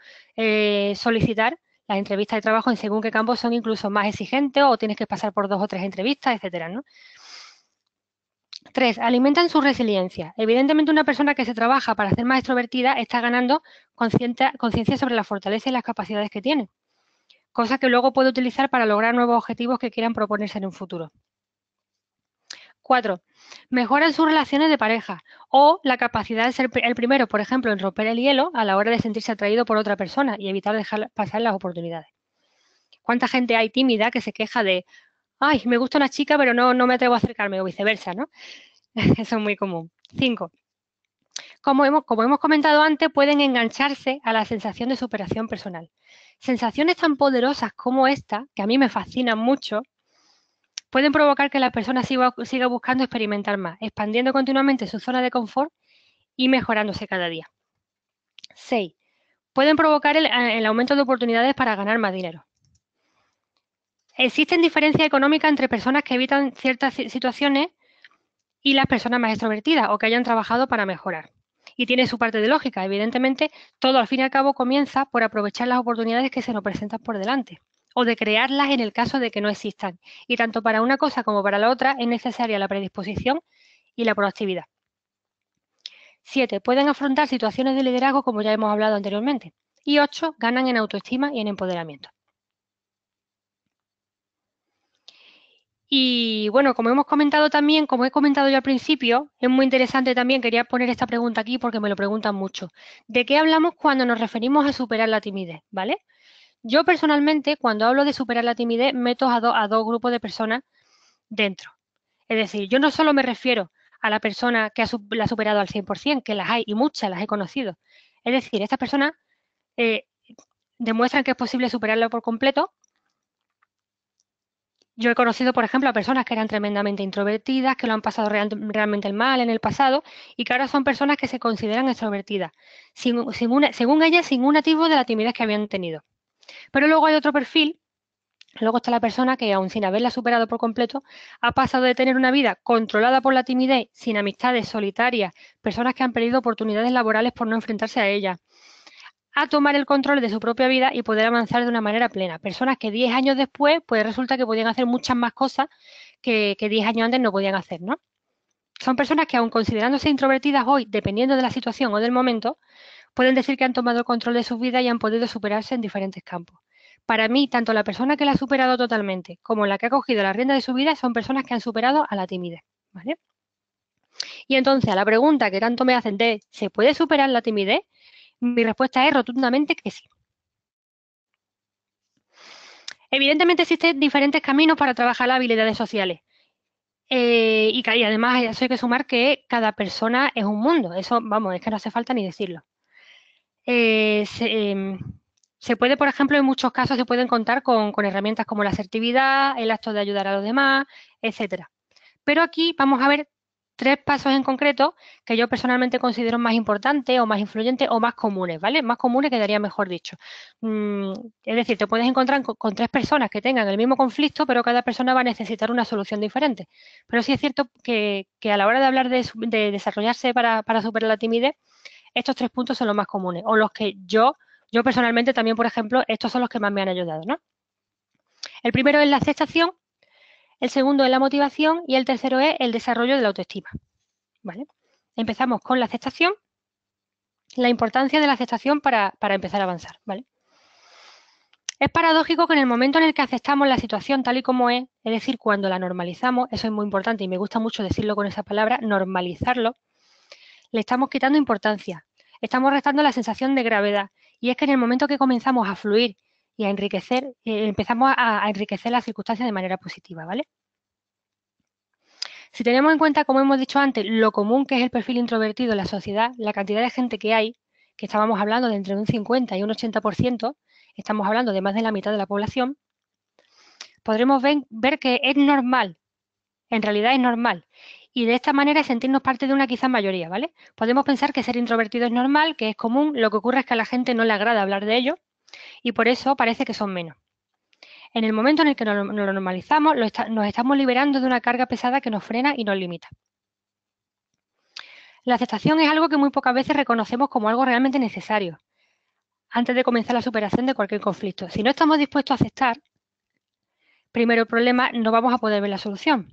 solicitar, las entrevistas de trabajo en según qué campo son incluso más exigentes o tienes que pasar por 2 o 3 entrevistas, etcétera, ¿no? 3. Alimentan su resiliencia. Evidentemente, una persona que se trabaja para ser más extrovertida está ganando conciencia sobre la fortaleza y las capacidades que tiene, cosa que luego puede utilizar para lograr nuevos objetivos que quieran proponerse en un futuro. 4. Mejoran sus relaciones de pareja o la capacidad de ser el primero, por ejemplo, en romper el hielo a la hora de sentirse atraído por otra persona y evitar dejar pasar las oportunidades. ¿Cuánta gente hay tímida que se queja de, ay, me gusta una chica pero no me atrevo a acercarme o viceversa, ¿no? Eso es muy común. 5. Como hemos comentado antes, pueden engancharse a la sensación de superación personal. Sensaciones tan poderosas como esta, que a mí me fascinan mucho, pueden provocar que la persona siga buscando experimentar más, expandiendo continuamente su zona de confort y mejorándose cada día. 6. Pueden provocar el aumento de oportunidades para ganar más dinero. Existen diferencias económicas entre personas que evitan ciertas situaciones y las personas más extrovertidas o que hayan trabajado para mejorar. Y tiene su parte de lógica. Evidentemente, todo al fin y al cabo comienza por aprovechar las oportunidades que se nos presentan por delante o de crearlas en el caso de que no existan. Y tanto para una cosa como para la otra es necesaria la predisposición y la proactividad. 7. Pueden afrontar situaciones de liderazgo como ya hemos hablado anteriormente. Y 8. Ganan en autoestima y en empoderamiento. Y bueno, como hemos comentado también, como he comentado yo al principio, es muy interesante también, quería poner esta pregunta aquí porque me lo preguntan mucho. ¿De qué hablamos cuando nos referimos a superar la timidez? ¿Vale? Yo personalmente, cuando hablo de superar la timidez, meto a dos grupos de personas dentro. Es decir, yo no solo me refiero a la persona que la ha superado al 100%, que las hay y muchas las he conocido. Es decir, estas personas demuestran que es posible superarlo por completo. Yo he conocido, por ejemplo, a personas que eran tremendamente introvertidas, que lo han pasado realmente mal en el pasado y que ahora son personas que se consideran extrovertidas, según ellas, sin un atisbo de la timidez que habían tenido. Pero luego hay otro perfil, luego está la persona que, aun sin haberla superado por completo, ha pasado de tener una vida controlada por la timidez, sin amistades, solitarias, personas que han perdido oportunidades laborales por no enfrentarse a ellas, a tomar el control de su propia vida y poder avanzar de una manera plena. Personas que 10 años después, pues resulta que podían hacer muchas más cosas que 10 años antes no podían hacer, ¿no? Son personas que, aun considerándose introvertidas hoy, dependiendo de la situación o del momento, pueden decir que han tomado el control de sus vidas y han podido superarse en diferentes campos. Para mí, tanto la persona que la ha superado totalmente como la que ha cogido la rienda de su vida son personas que han superado a la timidez, ¿vale? Y entonces, a la pregunta que tanto me hacen de ¿se puede superar la timidez? Mi respuesta es rotundamente que sí. Evidentemente existen diferentes caminos para trabajar las habilidades sociales. Y además a eso hay que sumar que cada persona es un mundo. Eso, vamos, es que no hace falta ni decirlo. Se puede, por ejemplo, en muchos casos se pueden contar con herramientas como la asertividad, el acto de ayudar a los demás, etcétera. Pero aquí vamos a ver 3 pasos en concreto que yo personalmente considero más importantes o más influyentes o más comunes, ¿vale? Más comunes quedaría mejor dicho. Es decir, te puedes encontrar con 3 personas que tengan el mismo conflicto, pero cada persona va a necesitar una solución diferente. Pero sí es cierto que a la hora de hablar de desarrollarse para superar la timidez, estos 3 puntos son los más comunes, o los que yo personalmente también, por ejemplo, estos son los que más me han ayudado, ¿no? El primero es la aceptación, el segundo es la motivación y el tercero es el desarrollo de la autoestima, ¿vale? Empezamos con la aceptación, la importancia de la aceptación para empezar a avanzar, ¿vale? Es paradójico que en el momento en el que aceptamos la situación tal y como es decir, cuando la normalizamos, eso es muy importante y me gusta mucho decirlo con esa palabra, normalizarlo, le estamos quitando importancia, estamos restando la sensación de gravedad. Y es que en el momento que comenzamos a fluir y a enriquecer, empezamos a enriquecer las circunstancias de manera positiva, ¿vale? Si tenemos en cuenta, como hemos dicho antes, lo común que es el perfil introvertido en la sociedad, la cantidad de gente que hay, que estábamos hablando de entre un 50 y un 80%, estamos hablando de más de la mitad de la población, podremos ver que es normal, en realidad es normal. Y de esta manera sentirnos parte de una quizás mayoría, ¿vale? Podemos pensar que ser introvertido es normal, que es común, lo que ocurre es que a la gente no le agrada hablar de ello y por eso parece que son menos. En el momento en el que nos lo normalizamos, nos estamos liberando de una carga pesada que nos frena y nos limita. La aceptación es algo que muy pocas veces reconocemos como algo realmente necesario antes de comenzar la superación de cualquier conflicto. Si no estamos dispuestos a aceptar, primero el problema, no vamos a poder ver la solución.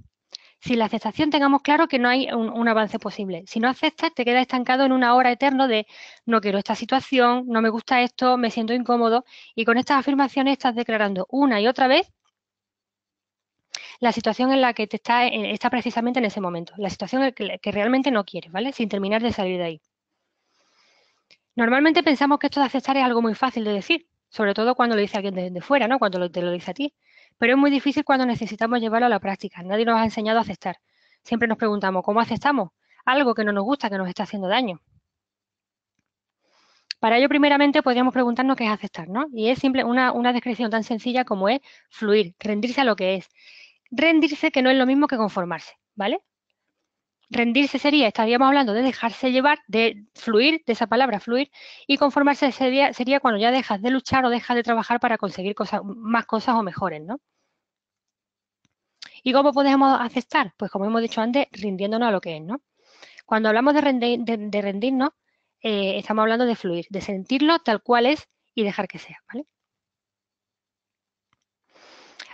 Si la aceptación tengamos claro que no hay un avance posible. Si no aceptas, te quedas estancado en una hora eterna de no quiero esta situación, no me gusta esto, me siento incómodo. Y con estas afirmaciones estás declarando una y otra vez la situación en la que te está precisamente en ese momento. La situación en la que realmente no quieres, ¿vale? Sin terminar de salir de ahí. Normalmente pensamos que esto de aceptar es algo muy fácil de decir, sobre todo cuando lo dice alguien de fuera, ¿no? Cuando te lo dice a ti. Pero es muy difícil cuando necesitamos llevarlo a la práctica. Nadie nos ha enseñado a aceptar. Siempre nos preguntamos, ¿cómo aceptamos algo que no nos gusta, que nos está haciendo daño? Para ello, primeramente, podríamos preguntarnos qué es aceptar, ¿no? Y es simple una descripción tan sencilla como es fluir, rendirse a lo que es. Rendirse que no es lo mismo que conformarse, ¿vale? Rendirse estaríamos hablando de dejarse llevar, de fluir, de esa palabra fluir, y conformarse sería cuando ya dejas de luchar o dejas de trabajar para conseguir más cosas o mejores, ¿no? ¿Y cómo podemos aceptar? Pues como hemos dicho antes, rindiéndonos a lo que es, ¿no? Cuando hablamos de rendirnos, estamos hablando de fluir, de sentirlo tal cual es y dejar que sea, ¿vale?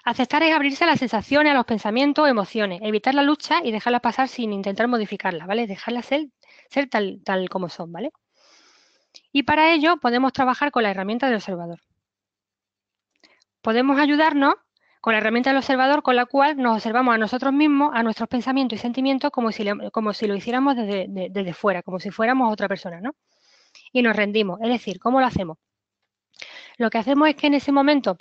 Aceptar es abrirse a las sensaciones, a los pensamientos, emociones, evitar la lucha y dejarlas pasar sin intentar modificarlas, ¿vale? Dejarlas ser tal como son, ¿vale? Y para ello podemos trabajar con la herramienta del observador. Podemos ayudarnos con la herramienta del observador con la cual nos observamos a nosotros mismos, a nuestros pensamientos y sentimientos como si lo hiciéramos desde fuera, como si fuéramos otra persona, ¿no? Y nos rendimos. Es decir, ¿cómo lo hacemos? Lo que hacemos es que en ese momento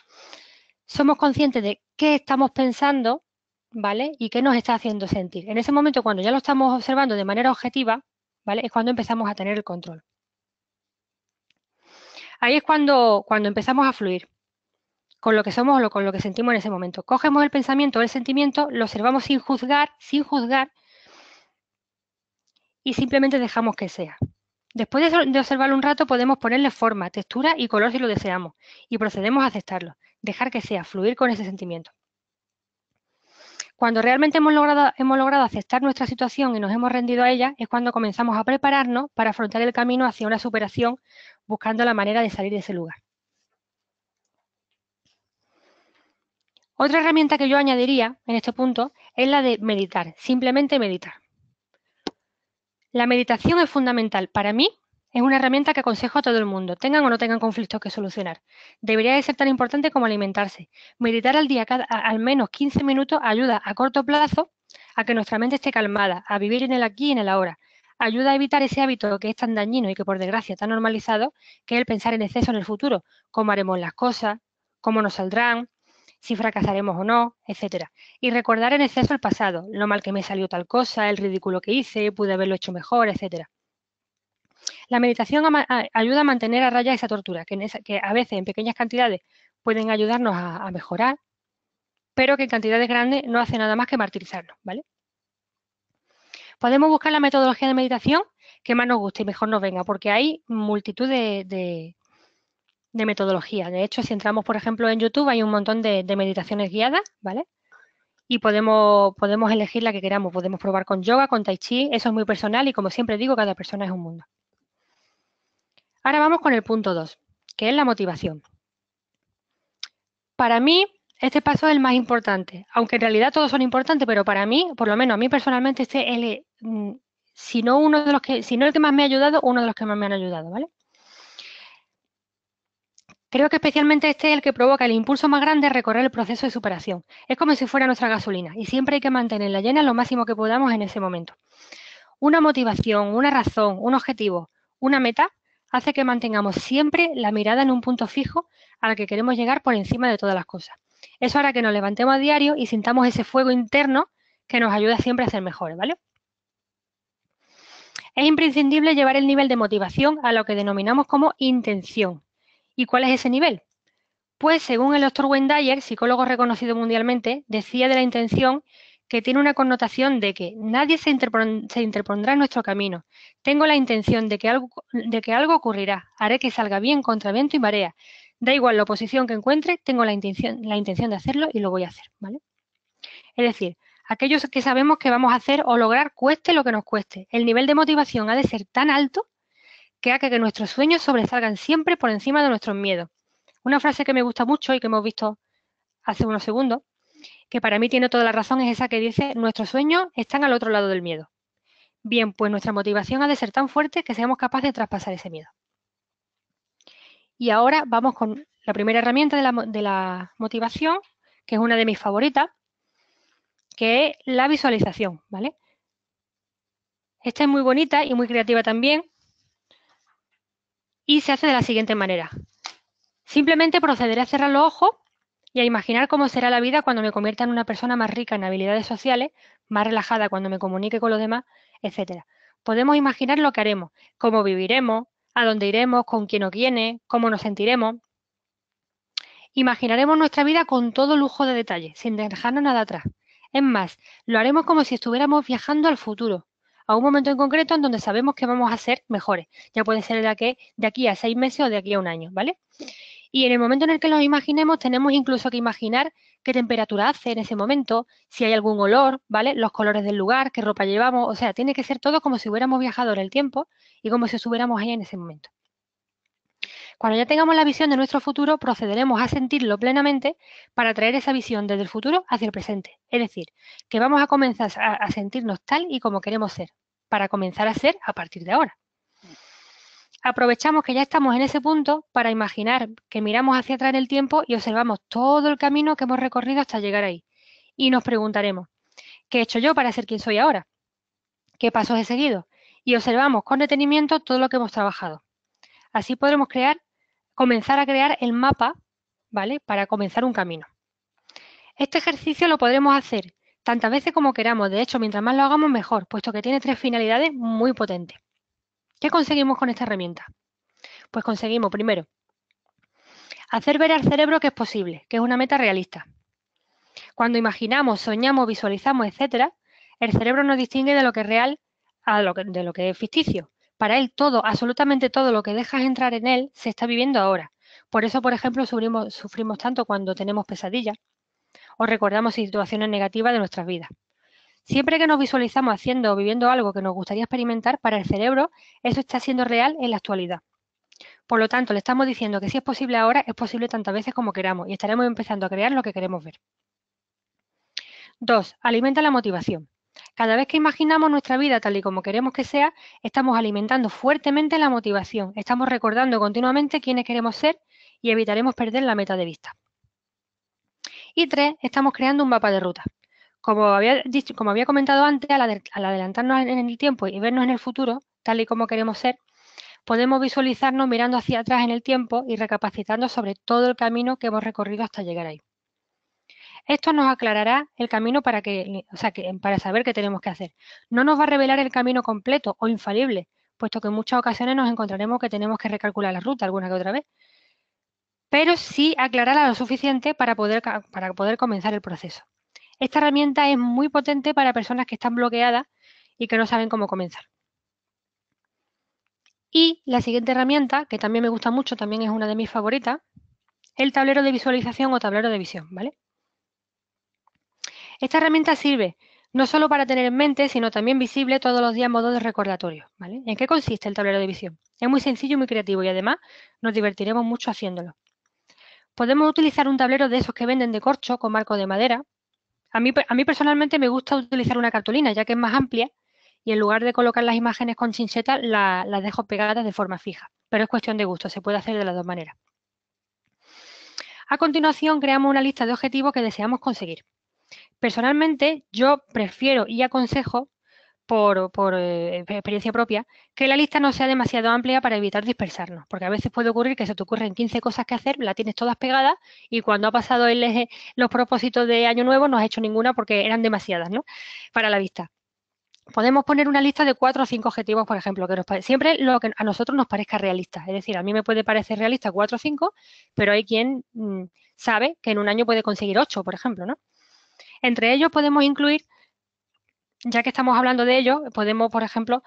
somos conscientes de qué estamos pensando, ¿vale? Y qué nos está haciendo sentir. En ese momento, cuando ya lo estamos observando de manera objetiva, ¿vale? Es cuando empezamos a tener el control. Ahí es cuando empezamos a fluir con lo que somos o con lo que sentimos en ese momento. Cogemos el pensamiento o el sentimiento, lo observamos sin juzgar, y simplemente dejamos que sea. Después de observarlo un rato, podemos ponerle forma, textura y color si lo deseamos, y procedemos a aceptarlo, dejar que sea, fluir con ese sentimiento. Cuando realmente hemos logrado aceptar nuestra situación y nos hemos rendido a ella, es cuando comenzamos a prepararnos para afrontar el camino hacia una superación, buscando la manera de salir de ese lugar. Otra herramienta que yo añadiría en este punto es la de meditar, simplemente meditar. La meditación es fundamental. Para mí, es una herramienta que aconsejo a todo el mundo, tengan o no tengan conflictos que solucionar. Debería de ser tan importante como alimentarse. Meditar al día, al menos 15 minutos, ayuda a corto plazo a que nuestra mente esté calmada, a vivir en el aquí y en el ahora. Ayuda a evitar ese hábito que es tan dañino y que por desgracia está normalizado, que es el pensar en exceso en el futuro, cómo haremos las cosas, cómo nos saldrán, si fracasaremos o no, etcétera. Y recordar en exceso el pasado, lo mal que me salió tal cosa, el ridículo que hice, pude haberlo hecho mejor, etcétera. La meditación ayuda a mantener a raya esa tortura, que a veces en pequeñas cantidades pueden ayudarnos a mejorar, pero que en cantidades grandes no hace nada más que martirizarnos, ¿vale? Podemos buscar la metodología de meditación que más nos guste y mejor nos venga, porque hay multitud de metodologías. De hecho, si entramos, por ejemplo, en YouTube, hay un montón de meditaciones guiadas, ¿vale? Y podemos elegir la que queramos. Podemos probar con yoga, con tai chi, eso es muy personal y, como siempre digo, cada persona es un mundo. Ahora vamos con el punto 2, que es la motivación. Para mí, este paso es el más importante, aunque en realidad todos son importantes, pero para mí, por lo menos a mí personalmente, este es si no el que más me ha ayudado, uno de los que más me han ayudado, ¿vale? Creo que especialmente este es el que provoca el impulso más grande a recorrer el proceso de superación. Es como si fuera nuestra gasolina y siempre hay que mantenerla llena lo máximo que podamos en ese momento. Una motivación, una razón, un objetivo, una meta hace que mantengamos siempre la mirada en un punto fijo al que queremos llegar por encima de todas las cosas. Eso hará que nos levantemos a diario y sintamos ese fuego interno que nos ayuda siempre a ser mejores, ¿vale? Es imprescindible llevar el nivel de motivación a lo que denominamos como intención. ¿Y cuál es ese nivel? Pues según el doctor Wayne Dyer, psicólogo reconocido mundialmente, decía de la intención que tiene una connotación de que nadie se interpondrá en nuestro camino. Tengo la intención de que algo ocurrirá. Haré que salga bien contra viento y marea. Da igual la oposición que encuentre, tengo la intención de hacerlo y lo voy a hacer, ¿vale? Es decir, aquellos que sabemos que vamos a hacer o lograr cueste lo que nos cueste. El nivel de motivación ha de ser tan alto que haga que nuestros sueños sobresalgan siempre por encima de nuestros miedos. Una frase que me gusta mucho y que hemos visto hace unos segundos, que para mí tiene toda la razón, es esa que dice: nuestros sueños están al otro lado del miedo. Bien, pues nuestra motivación ha de ser tan fuerte que seamos capaces de traspasar ese miedo. Y ahora vamos con la primera herramienta de la motivación, que es una de mis favoritas, que es la visualización, ¿vale? Esta es muy bonita y muy creativa también y se hace de la siguiente manera. Simplemente procederé a cerrar los ojos y a imaginar cómo será la vida cuando me convierta en una persona más rica en habilidades sociales, más relajada cuando me comunique con los demás, etc. Podemos imaginar lo que haremos, cómo viviremos, a dónde iremos, con quién o quiénes, cómo nos sentiremos. Imaginaremos nuestra vida con todo lujo de detalle, sin dejarnos nada atrás. Es más, lo haremos como si estuviéramos viajando al futuro, a un momento en concreto en donde sabemos que vamos a ser mejores. Ya puede ser de aquí a 6 meses o de aquí a un año, ¿vale? Y en el momento en el que los imaginemos, tenemos incluso que imaginar qué temperatura hace en ese momento, si hay algún olor, ¿vale? Los colores del lugar, qué ropa llevamos. O sea, tiene que ser todo como si hubiéramos viajado en el tiempo y como si estuviéramos ahí en ese momento. Cuando ya tengamos la visión de nuestro futuro, procederemos a sentirlo plenamente para traer esa visión desde el futuro hacia el presente. Es decir, que vamos a comenzar a sentirnos tal y como queremos ser, para comenzar a ser a partir de ahora. Aprovechamos que ya estamos en ese punto para imaginar que miramos hacia atrás en el tiempo y observamos todo el camino que hemos recorrido hasta llegar ahí. Y nos preguntaremos: ¿qué he hecho yo para ser quien soy ahora? ¿Qué pasos he seguido? Y observamos con detenimiento todo lo que hemos trabajado. Así podremos comenzar a crear el mapa, ¿vale? Para comenzar un camino. Este ejercicio lo podremos hacer tantas veces como queramos. De hecho, mientras más lo hagamos, mejor, puesto que tiene 3 finalidades muy potentes. ¿Qué conseguimos con esta herramienta? Pues conseguimos, primero, hacer ver al cerebro que es posible, que es una meta realista. Cuando imaginamos, soñamos, visualizamos, etc., el cerebro nos distingue de lo que es real de lo que es ficticio. Para él todo, absolutamente todo lo que dejas entrar en él se está viviendo ahora. Por eso, por ejemplo, sufrimos tanto cuando tenemos pesadillas o recordamos situaciones negativas de nuestras vidas. Siempre que nos visualizamos haciendo o viviendo algo que nos gustaría experimentar, para el cerebro eso está siendo real en la actualidad. Por lo tanto, le estamos diciendo que si es posible ahora, es posible tantas veces como queramos y estaremos empezando a crear lo que queremos ver. 2. Alimenta la motivación. Cada vez que imaginamos nuestra vida tal y como queremos que sea, estamos alimentando fuertemente la motivación, estamos recordando continuamente quiénes queremos ser y evitaremos perder la meta de vista. Y 3, estamos creando un mapa de ruta. Como había comentado antes, al adelantarnos en el tiempo y vernos en el futuro, tal y como queremos ser, podemos visualizarnos mirando hacia atrás en el tiempo y recapacitando sobre todo el camino que hemos recorrido hasta llegar ahí. Esto nos aclarará el camino para saber qué tenemos que hacer. No nos va a revelar el camino completo o infalible, puesto que en muchas ocasiones nos encontraremos que tenemos que recalcular la ruta alguna que otra vez, pero sí aclarará lo suficiente para poder comenzar el proceso. Esta herramienta es muy potente para personas que están bloqueadas y que no saben cómo comenzar. Y la siguiente herramienta, que también me gusta mucho, también es una de mis favoritas, el tablero de visualización o tablero de visión, ¿vale? Esta herramienta sirve no solo para tener en mente, sino también visible todos los días en modo de recordatorio, ¿vale? ¿En qué consiste el tablero de visión? Es muy sencillo y muy creativo y además nos divertiremos mucho haciéndolo. Podemos utilizar un tablero de esos que venden de corcho con marco de madera. A mí personalmente me gusta utilizar una cartulina, ya que es más amplia y en lugar de colocar las imágenes con chincheta, las dejo pegadas de forma fija. Pero es cuestión de gusto, se puede hacer de las dos maneras. A continuación, creamos una lista de objetivos que deseamos conseguir. Personalmente, yo prefiero y aconsejo, por experiencia propia, que la lista no sea demasiado amplia para evitar dispersarnos, porque a veces puede ocurrir que se te ocurren 15 cosas que hacer, las tienes todas pegadas y cuando ha pasado los propósitos de año nuevo no has hecho ninguna porque eran demasiadas, ¿no?, para la vista. Podemos poner una lista de 4 o 5 objetivos, por ejemplo, siempre lo que a nosotros nos parezca realista. Es decir, a mí me puede parecer realista 4 o 5, pero hay quien sabe que en un año puede conseguir 8, por ejemplo, ¿no? Entre ellos podemos incluir, ya que estamos hablando de ello, podemos, por ejemplo,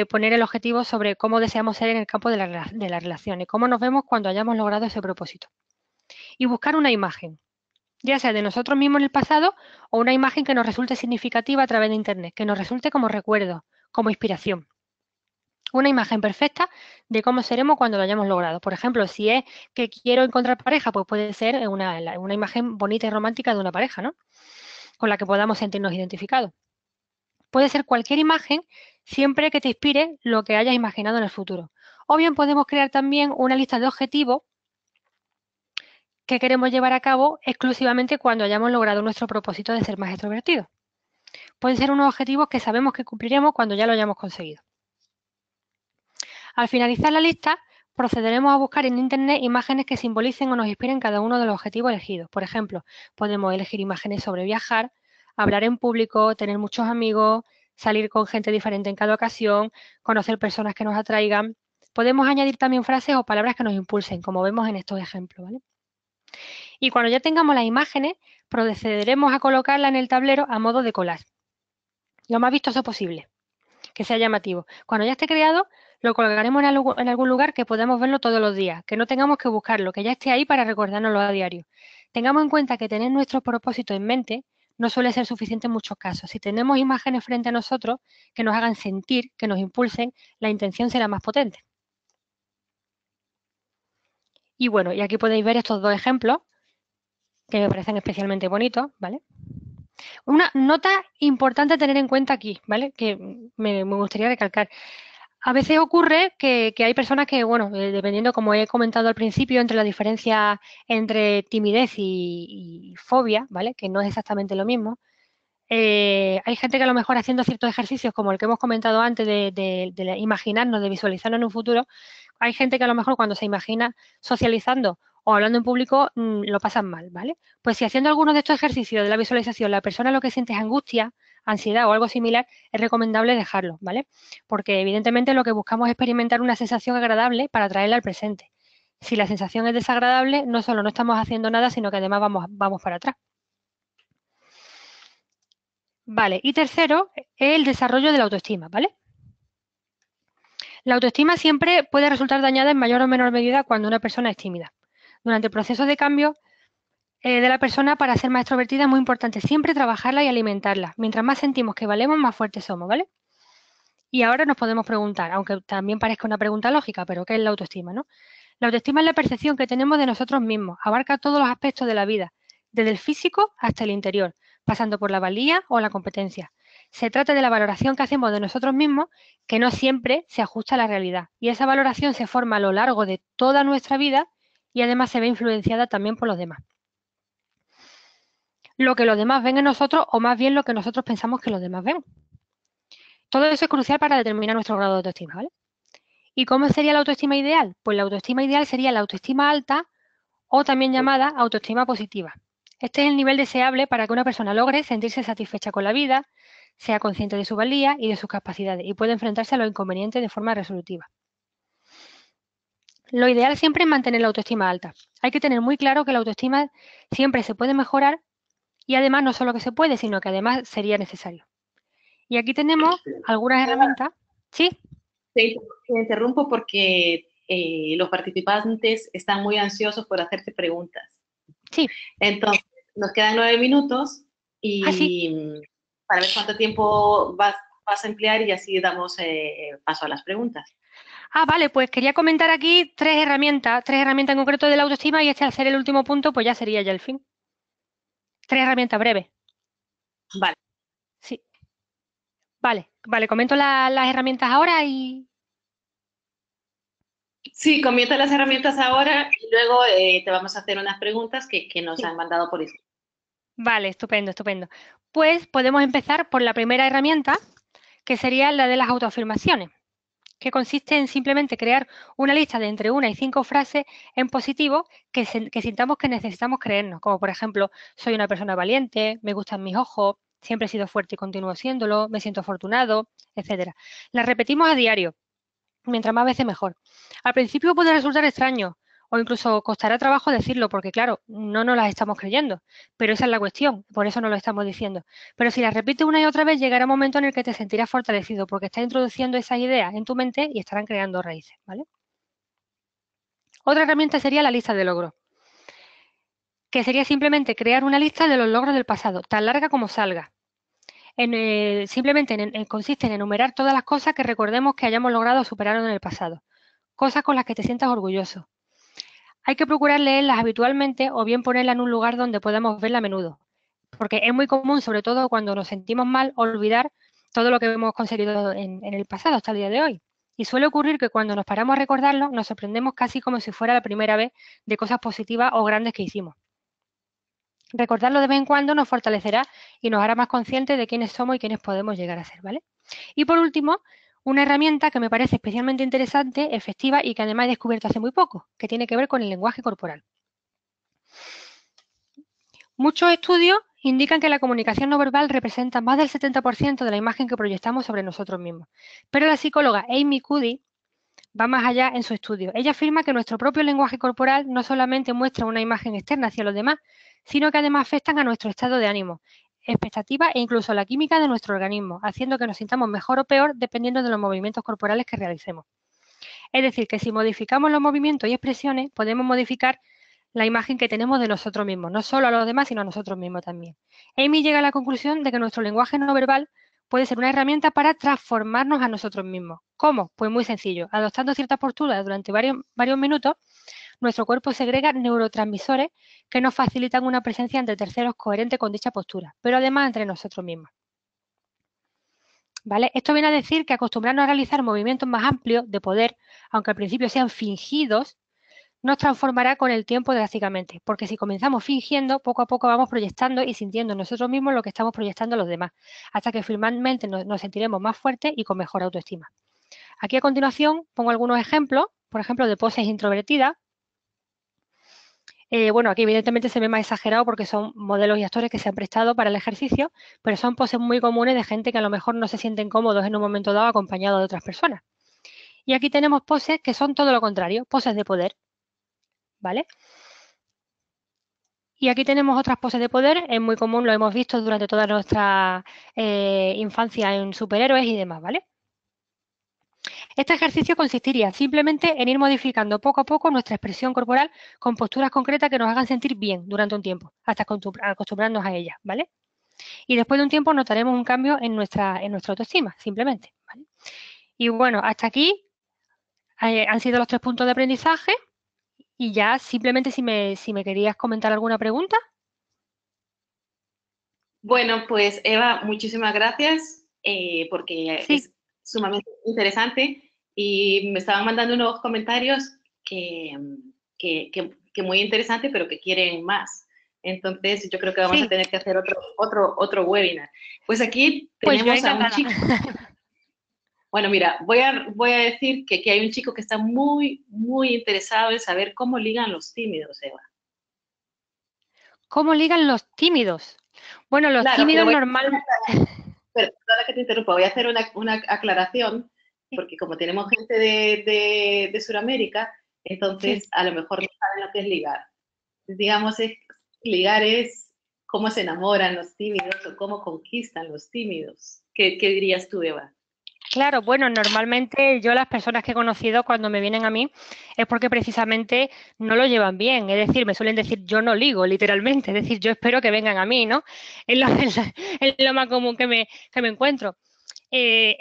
poner el objetivo sobre cómo deseamos ser en el campo de las relaciones, cómo nos vemos cuando hayamos logrado ese propósito. Y buscar una imagen, ya sea de nosotros mismos en el pasado o una imagen que nos resulte significativa a través de Internet, que nos resulte como recuerdo, como inspiración. Una imagen perfecta de cómo seremos cuando lo hayamos logrado. Por ejemplo, si es que quiero encontrar pareja, pues puede ser una imagen bonita y romántica de una pareja, ¿no?, con la que podamos sentirnos identificados. Puede ser cualquier imagen siempre que te inspire lo que hayas imaginado en el futuro. O bien podemos crear también una lista de objetivos que queremos llevar a cabo exclusivamente cuando hayamos logrado nuestro propósito de ser más extrovertidos. Pueden ser unos objetivos que sabemos que cumpliremos cuando ya lo hayamos conseguido. Al finalizar la lista, procederemos a buscar en Internet imágenes que simbolicen o nos inspiren cada uno de los objetivos elegidos. Por ejemplo, podemos elegir imágenes sobre viajar, hablar en público, tener muchos amigos, salir con gente diferente en cada ocasión, conocer personas que nos atraigan. Podemos añadir también frases o palabras que nos impulsen, como vemos en estos ejemplos, ¿vale? Y cuando ya tengamos las imágenes, procederemos a colocarlas en el tablero a modo de collage, lo más vistoso posible, que sea llamativo. Cuando ya esté creado, lo colocaremos en algún lugar que podamos verlo todos los días, que no tengamos que buscarlo, que ya esté ahí para recordárnoslo a diario. Tengamos en cuenta que tener nuestros propósitos en mente no suele ser suficiente en muchos casos. Si tenemos imágenes frente a nosotros que nos hagan sentir, que nos impulsen, la intención será más potente. Y bueno, y aquí podéis ver estos dos ejemplos que me parecen especialmente bonitos, ¿vale? Una nota importante a tener en cuenta aquí, ¿vale?, que me gustaría recalcar. A veces ocurre que hay personas que, bueno, dependiendo, como he comentado al principio, entre la diferencia entre timidez y fobia, ¿vale?, que no es exactamente lo mismo, hay gente que a lo mejor haciendo ciertos ejercicios, como el que hemos comentado antes, de imaginarnos, de visualizarnos en un futuro, hay gente que a lo mejor cuando se imagina socializando o hablando en público lo pasan mal, ¿vale? Pues si haciendo algunos de estos ejercicios de la visualización la persona lo que siente es angustia, ansiedad o algo similar, es recomendable dejarlo, ¿vale? Porque evidentemente lo que buscamos es experimentar una sensación agradable para traerla al presente. Si la sensación es desagradable, no solo no estamos haciendo nada, sino que además vamos para atrás. Vale, y tercero, el desarrollo de la autoestima, ¿vale? La autoestima siempre puede resultar dañada en mayor o menor medida cuando una persona es tímida. Durante el proceso de cambio de la persona para ser más extrovertida es muy importante siempre trabajarla y alimentarla. Mientras más sentimos que valemos, más fuertes somos, ¿vale? Y ahora nos podemos preguntar, aunque también parezca una pregunta lógica, pero ¿qué es la autoestima, no? La autoestima es la percepción que tenemos de nosotros mismos, abarca todos los aspectos de la vida, desde el físico hasta el interior, pasando por la valía o la competencia. Se trata de la valoración que hacemos de nosotros mismos, que no siempre se ajusta a la realidad. Y esa valoración se forma a lo largo de toda nuestra vida y además se ve influenciada también por los demás. Lo que los demás ven en nosotros o más bien lo que nosotros pensamos que los demás ven. Todo eso es crucial para determinar nuestro grado de autoestima, ¿vale? ¿Y cómo sería la autoestima ideal? Pues la autoestima ideal sería la autoestima alta o también llamada autoestima positiva. Este es el nivel deseable para que una persona logre sentirse satisfecha con la vida, sea consciente de su valía y de sus capacidades y pueda enfrentarse a los inconvenientes de forma resolutiva. Lo ideal siempre es mantener la autoestima alta. Hay que tener muy claro que la autoestima siempre se puede mejorar y además no solo que se puede, sino que además sería necesario. Y aquí tenemos algunas herramientas. ¿Sí? Te interrumpo porque los participantes están muy ansiosos por hacerte preguntas. Sí. Entonces, nos quedan 9 minutos Sí. y para ver cuánto tiempo vas a emplear y así damos paso a las preguntas. Vale, pues quería comentar aquí tres herramientas en concreto de la autoestima y este al ser el último punto, pues ya sería ya el fin. Tres herramientas breves. Vale. Sí. Vale, comento las herramientas ahora y... Sí, comienza las herramientas ahora y luego te vamos a hacer unas preguntas que nos han mandado por eso. Vale, estupendo. Pues podemos empezar por la primera herramienta, que sería la de las autoafirmaciones, que consiste en simplemente crear una lista de entre 1 y 5 frases en positivo que sintamos que necesitamos creernos, como por ejemplo, soy una persona valiente, me gustan mis ojos, siempre he sido fuerte y continúo siéndolo, me siento afortunado, etcétera. Las repetimos a diario, mientras más veces mejor. Al principio puede resultar extraño o incluso costará trabajo decirlo porque claro, no nos las estamos creyendo, pero esa es la cuestión, por eso no lo estamos diciendo. Pero si las repites una y otra vez llegará un momento en el que te sentirás fortalecido porque estás introduciendo esas ideas en tu mente y estarán creando raíces, ¿vale? Otra herramienta sería la lista de logros, que sería simplemente crear una lista de los logros del pasado, tan larga como salga. Consiste en enumerar todas las cosas que recordemos que hayamos logrado superar en el pasado, cosas con las que te sientas orgulloso. Hay que procurar leerlas habitualmente o bien ponerlas en un lugar donde podamos verla a menudo, porque es muy común, sobre todo cuando nos sentimos mal, olvidar todo lo que hemos conseguido en el pasado hasta el día de hoy. Y suele ocurrir que cuando nos paramos a recordarlo, nos sorprendemos casi como si fuera la primera vez de cosas positivas o grandes que hicimos. Recordarlo de vez en cuando nos fortalecerá y nos hará más conscientes de quiénes somos y quiénes podemos llegar a ser, ¿vale? Y por último, una herramienta que me parece especialmente interesante, efectiva y que además he descubierto hace muy poco, que tiene que ver con el lenguaje corporal. Muchos estudios indican que la comunicación no verbal representa más del 70% de la imagen que proyectamos sobre nosotros mismos. Pero la psicóloga Amy Cuddy va más allá en su estudio. Ella afirma que nuestro propio lenguaje corporal no solamente muestra una imagen externa hacia los demás, sino que además afectan a nuestro estado de ánimo, expectativas e incluso a la química de nuestro organismo, haciendo que nos sintamos mejor o peor dependiendo de los movimientos corporales que realicemos. Es decir, que si modificamos los movimientos y expresiones, podemos modificar la imagen que tenemos de nosotros mismos, no solo a los demás, sino a nosotros mismos también. Amy llega a la conclusión de que nuestro lenguaje no verbal puede ser una herramienta para transformarnos a nosotros mismos. ¿Cómo? Pues muy sencillo. Adoptando ciertas posturas durante varios minutos, nuestro cuerpo segrega neurotransmisores que nos facilitan una presencia ante terceros coherente con dicha postura, pero además entre nosotros mismos. ¿Vale? Esto viene a decir que acostumbrarnos a realizar movimientos más amplios de poder, aunque al principio sean fingidos, nos transformará con el tiempo drásticamente, porque si comenzamos fingiendo, poco a poco vamos proyectando y sintiendo nosotros mismos lo que estamos proyectando a los demás, hasta que finalmente nos sentiremos más fuertes y con mejor autoestima. Aquí a continuación pongo algunos ejemplos, por ejemplo, de poses introvertidas. Bueno, aquí evidentemente se ve más exagerado porque son modelos y actores que se han prestado para el ejercicio, pero son poses muy comunes de gente que a lo mejor no se sienten cómodos en un momento dado acompañado de otras personas. Y aquí tenemos poses que son todo lo contrario, poses de poder, ¿vale? Y aquí tenemos otras poses de poder, es muy común, lo hemos visto durante toda nuestra infancia en superhéroes y demás, ¿vale? Este ejercicio consistiría simplemente en ir modificando poco a poco nuestra expresión corporal con posturas concretas que nos hagan sentir bien durante un tiempo, hasta acostumbrarnos a ellas, ¿vale? Y después de un tiempo notaremos un cambio en nuestra autoestima, simplemente, ¿vale? Y bueno, hasta aquí han sido los 3 puntos de aprendizaje y ya simplemente si me querías comentar alguna pregunta. Bueno, pues Eva, muchísimas gracias. porque Sí, es sumamente interesante y me estaban mandando unos comentarios que muy interesante, pero que quieren más. Entonces, yo creo que vamos a sí, tener que hacer otro webinar. Pues aquí pues yo tenemos a un encantada. chico. Bueno, mira, voy a decir que aquí hay un chico que está muy interesado en saber cómo ligan los tímidos, Eva. ¿Cómo ligan los tímidos? Bueno, los Claro, pero tímidos normal. perdona que te interrumpa, voy a hacer una aclaración, porque como tenemos gente de Sudamérica, Sí. entonces a lo mejor no saben lo que es ligar. Digamos, ligar es cómo se enamoran los tímidos o cómo conquistan los tímidos. ¿Qué dirías tú, Eva? Claro, bueno, normalmente yo las personas que he conocido cuando me vienen a mí es porque precisamente no lo llevan bien. Es decir, me suelen decir yo no ligo, literalmente. Es decir, yo espero que vengan a mí, ¿no? Es lo, es lo más común que me encuentro.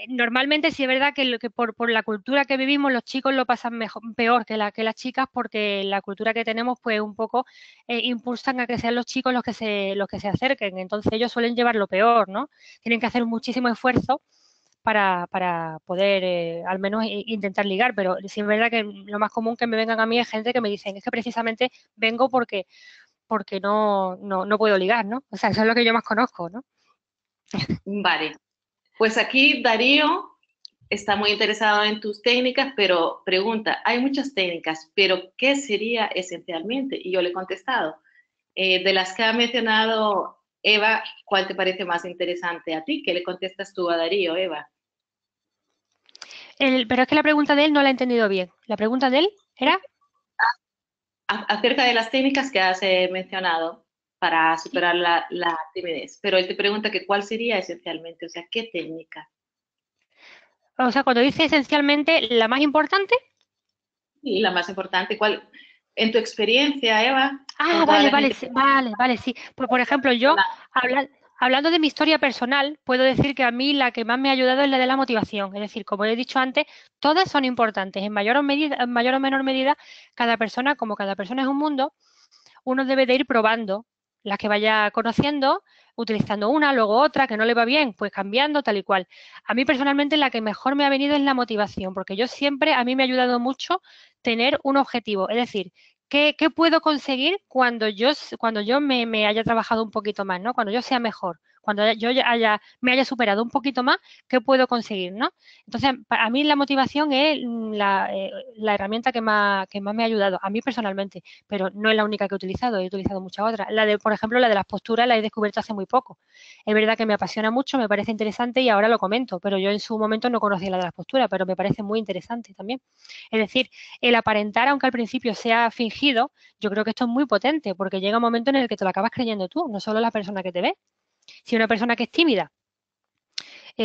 Normalmente sí es verdad que, que por la cultura que vivimos los chicos lo pasan mejor, peor que las chicas porque la cultura que tenemos pues un poco impulsan a que sean los chicos los que se acerquen. Entonces ellos suelen llevar lo peor, ¿no? Tienen que hacer muchísimo esfuerzo para poder al menos intentar ligar, pero sí es verdad que lo más común que me vengan a mí es gente que me dicen, es que precisamente vengo porque no puedo ligar, ¿no? O sea, eso es lo que yo más conozco, ¿no? Vale, pues aquí Darío está muy interesado en tus técnicas, pero pregunta, hay muchas técnicas, pero ¿qué sería esencialmente? Y yo le he contestado, de las que ha mencionado Eva, ¿cuál te parece más interesante a ti? ¿Qué le contestas tú a Darío, Eva? Pero es que la pregunta de él no la he entendido bien. La pregunta de él era, Acerca de las técnicas que has mencionado para sí, superar la timidez, pero él te pregunta que cuál sería esencialmente, o sea, ¿qué técnica? o sea, cuando dice esencialmente la más importante. Y la más importante, ¿cuál? En tu experiencia, Eva, con Ah, toda vale, la vale, gente sí, vale, vale, sí. Pues, por ejemplo, yo, habla- hablando de mi historia personal, puedo decir que a mí la que más me ha ayudado es la de la motivación. Es decir, como he dicho antes, todas son importantes. En mayor o menor medida, cada persona, como cada persona es un mundo, uno debe de ir probando las que vaya conociendo, utilizando una, luego otra, que no le va bien, pues cambiando, tal y cual. A mí personalmente la que mejor me ha venido es la motivación, porque yo siempre, a mí me ha ayudado mucho tener un objetivo, es decir, ¿qué puedo conseguir cuando yo me haya trabajado un poquito más, ¿no? Cuando yo sea mejor, cuando yo me haya superado un poquito más, ¿qué puedo conseguir, ¿no? Entonces, a mí la motivación es la herramienta que más me ha ayudado, a mí personalmente, pero no es la única que he utilizado muchas otras. Por ejemplo, la de las posturas la he descubierto hace muy poco. Es verdad que me apasiona mucho, me parece interesante y ahora lo comento, pero yo en su momento no conocía la de las posturas, pero me parece muy interesante también. Es decir, el aparentar, aunque al principio sea fingido, yo creo que esto es muy potente, porque llega un momento en el que te lo acabas creyendo tú, no solo la persona que te ve. Si una persona que es tímida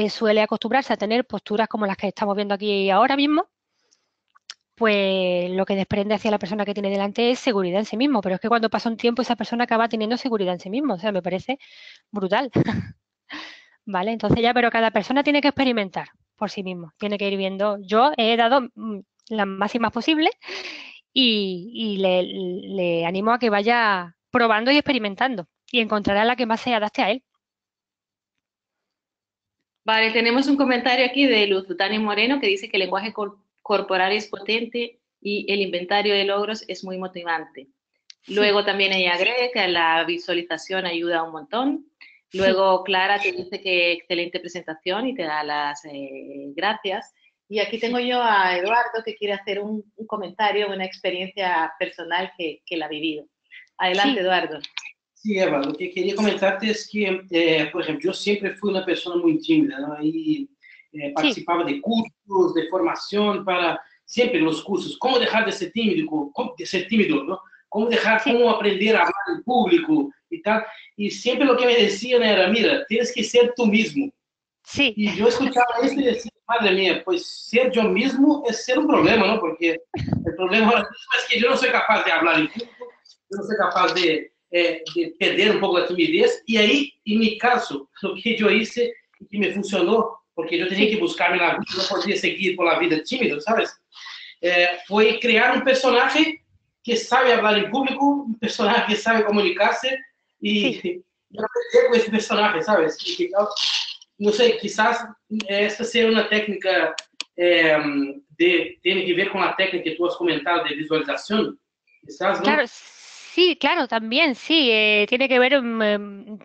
suele acostumbrarse a tener posturas como las que estamos viendo aquí ahora mismo, pues lo que desprende hacia la persona que tiene delante es seguridad en sí mismo, pero es que cuando pasa un tiempo esa persona acaba teniendo seguridad en sí mismo, o sea, me parece brutal, ¿vale? Entonces ya, pero cada persona tiene que experimentar por sí mismo, tiene que ir viendo. Yo he dado las máximas posibles y le animo a que vaya probando y experimentando y encontrará la que más se adapte a él. Vale, tenemos un comentario aquí de Luz Dani Moreno que dice que el lenguaje corporal es potente y el inventario de logros es muy motivante. Sí, Luego también ella agrega que la visualización ayuda un montón. sí, Luego Clara te dice que excelente presentación y te da las gracias. Y aquí sí, tengo yo a Eduardo que quiere hacer un comentario, una experiencia personal que la ha vivido. Adelante, sí, Eduardo. Sí, Eva, lo que quería comentarte es que, por ejemplo, yo siempre fui una persona muy tímida, ¿no? Y sí, participaba de cursos, de formación para, siempre los cursos, cómo dejar de ser tímido, ¿no? sí, Cómo aprender a hablar en público y tal. Y siempre lo que me decían era, mira, tienes que ser tú mismo. sí, Y yo escuchaba esto y decía, madre mía, pues ser yo mismo es ser un problema, ¿no? Porque el problema ahora mismo es que yo no soy capaz de hablar en público, yo no soy capaz de perder un poco la timidez. Y ahí, en mi caso, lo que yo hice y que me funcionó, porque yo tenía sí, que buscarme la vida, no podía seguir por la vida tímido, ¿sabes? Fue crear un personaje que sabe hablar en público, un personaje que sabe comunicarse y sí, yo aprendí con ese personaje, ¿sabes? Y que, no sé, quizás esta sea una técnica tiene que ver con la técnica que tú has comentado de visualización, quizás, ¿no? Claro, sí, claro, también, sí, tiene que ver,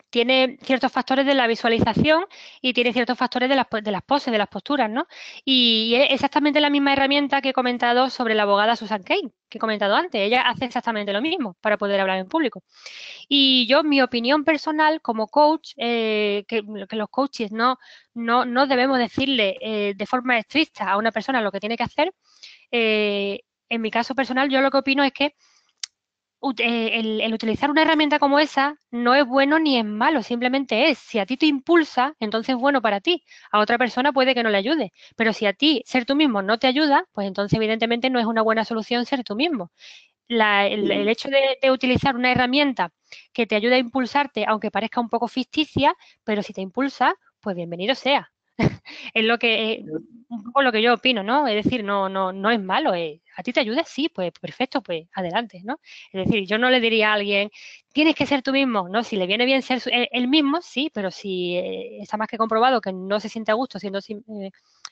tiene ciertos factores de la visualización y tiene ciertos factores de las poses, de las posturas, ¿no? Y es exactamente la misma herramienta que he comentado sobre la abogada Susan Cain, que he comentado antes. Ella hace exactamente lo mismo para poder hablar en público. Y yo, mi opinión personal como coach, que los coaches no debemos decirle de forma estricta a una persona lo que tiene que hacer. En mi caso personal, yo lo que opino es que el utilizar una herramienta como esa no es bueno ni es malo, simplemente es, si a ti te impulsa, entonces es bueno para ti, a otra persona puede que no le ayude, pero si a ti ser tú mismo no te ayuda, pues entonces evidentemente no es una buena solución ser tú mismo. El hecho de utilizar una herramienta que te ayude a impulsarte, aunque parezca un poco ficticia, pero si te impulsa, pues bienvenido sea. Es lo que un poco lo que yo opino, ¿no? Es decir, no es malo. ¿A ti te ayuda? Sí, pues perfecto, pues adelante, ¿no? Es decir, yo no le diría a alguien, tienes que ser tú mismo, ¿no? Si le viene bien ser él mismo, sí, pero si está más que comprobado que no se siente a gusto siendo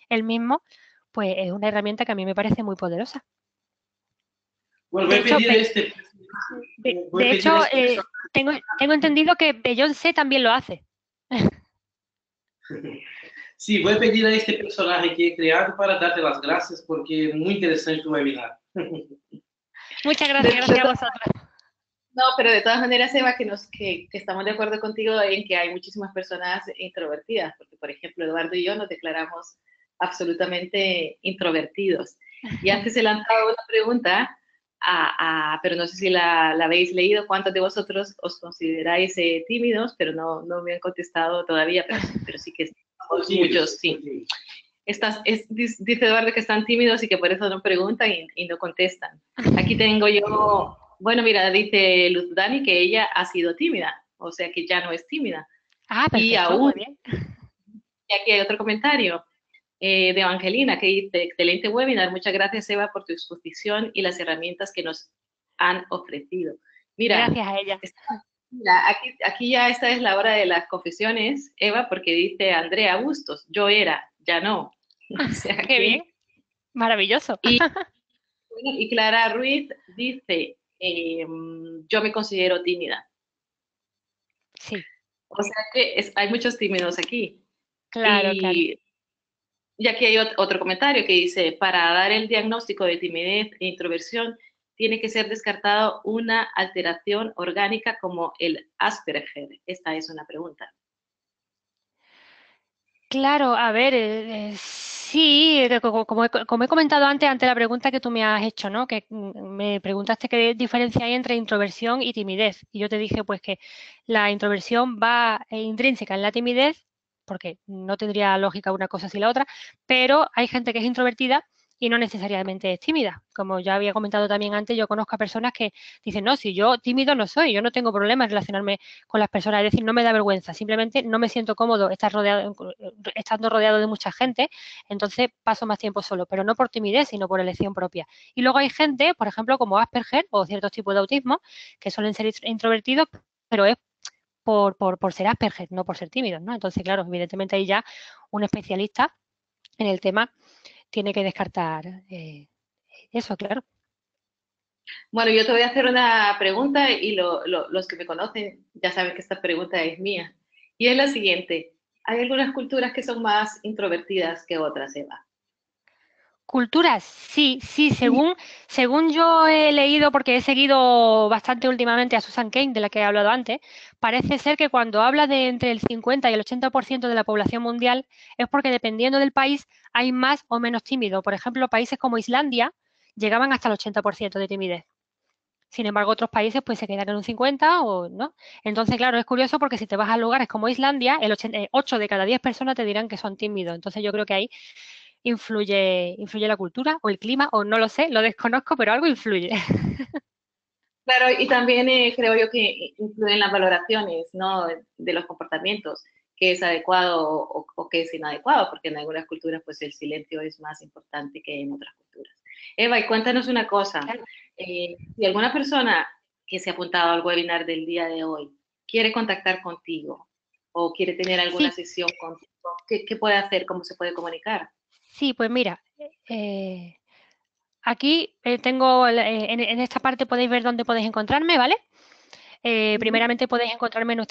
él mismo, pues es una herramienta que a mí me parece muy poderosa. Bueno, De voy a hecho, pedir voy a de pedir hecho a este personaje. tengo entendido que Beyoncé también lo hace. Sí, voy a pedir a este personaje que he creado para darte las gracias porque es muy interesante tu webinar. Muchas De, gracias, de gracias a vosotros. No, pero de todas maneras, Eva, que estamos de acuerdo contigo en que hay muchísimas personas introvertidas, porque, por ejemplo, Eduardo y yo nos declaramos absolutamente introvertidos. Y antes he lanzado una pregunta, pero no sé si la habéis leído, ¿cuántos de vosotros os consideráis tímidos? Pero no me han contestado todavía, pero sí que estamos muchos, sí. Dice Eduardo que están tímidos y que por eso no preguntan y no contestan. Aquí tengo yo, bueno, mira, dice Luz Dani que ella ha sido tímida, o sea que ya no es tímida. Ah, Y perfecto, aún, muy bien. y aquí hay otro comentario de Evangelina que dice, excelente webinar, muchas gracias Eva por tu exposición y las herramientas que nos han ofrecido. Mira, Gracias a ella. mira aquí ya esta es la hora de las confesiones, Eva, porque dice Andrea Bustos, yo era, ya no. O sea Qué bien, que... maravilloso. Y Y Clara Ruiz dice, yo me considero tímida. Sí, O sea que hay muchos tímidos aquí. claro, claro. Y aquí hay otro comentario que dice, para dar el diagnóstico de timidez e introversión, tiene que ser descartado una alteración orgánica como el Asperger. Esta es una pregunta. Claro, a ver, sí, como he comentado antes, ante la pregunta que tú me has hecho, ¿no? Que me preguntaste qué diferencia hay entre introversión y timidez. Y yo te dije, pues, que la introversión va intrínseca en la timidez, porque no tendría lógica una cosa sin la otra, pero hay gente que es introvertida y no necesariamente es tímida. Como ya había comentado también antes, yo conozco a personas que dicen, no, si yo tímido no soy, yo no tengo problema en relacionarme con las personas, es decir, no me da vergüenza, simplemente no me siento cómodo estando rodeado de mucha gente, entonces paso más tiempo solo, pero no por timidez, sino por elección propia. Y luego hay gente, por ejemplo, como Asperger o ciertos tipos de autismo, que suelen ser introvertidos, pero es por ser Asperger, no por ser tímidos, ¿no? Entonces, claro, evidentemente ahí ya un especialista en el tema tiene que descartar eso, claro. Bueno, yo te voy a hacer una pregunta y los que me conocen ya saben que esta pregunta es mía. Y es la siguiente. ¿Hay algunas culturas que son más introvertidas que otras, Eva? Culturas, sí, sí, según yo he leído, porque he seguido bastante últimamente a Susan Cain, de la que he hablado antes, parece ser que cuando habla de entre el 50 y el 80% de la población mundial es porque dependiendo del país hay más o menos tímido. Por ejemplo, países como Islandia llegaban hasta el 80% de timidez. Sin embargo, otros países pues se quedan en un 50 o no. Entonces, claro, es curioso porque si te vas a lugares como Islandia, 8 de cada 10 personas te dirán que son tímidos. Entonces, yo creo que ahí influye la cultura o el clima o no lo sé, lo desconozco, pero algo influye. Claro, y también creo yo que influyen las valoraciones, ¿no? De los comportamientos, qué es adecuado o qué es inadecuado, porque en algunas culturas pues el silencio es más importante que en otras culturas. Eva, y cuéntanos una cosa, Claro. si alguna persona que se ha apuntado al webinar del día de hoy quiere contactar contigo o quiere tener alguna Sí, sesión contigo, ¿qué puede hacer? ¿Cómo se puede comunicar? sí, pues mira, aquí tengo, en esta parte podéis ver dónde podéis encontrarme, ¿vale? Ujú. Primeramente podéis encontrarme en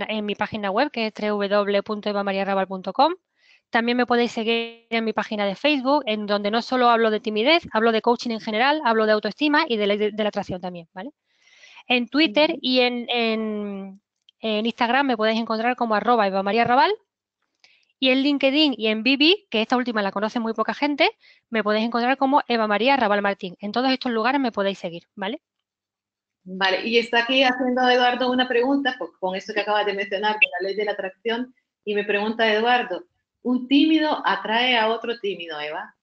en mi página web, que es www.evamariarrabal.com. También me podéis seguir en mi página de Facebook, en donde no solo hablo de timidez, hablo de coaching en general, hablo de autoestima y de la atracción también, ¿vale? En Twitter Ujú. y en Instagram me podéis encontrar como @evamariarrabal. Y en LinkedIn y en Bibi, que esta última la conoce muy poca gente, me podéis encontrar como Eva María Rabal Martín. En todos estos lugares me podéis seguir, ¿vale? Vale, y está aquí haciendo Eduardo una pregunta con esto que acabas de mencionar, de la ley de la atracción, y me pregunta Eduardo, ¿un tímido atrae a otro tímido, Eva?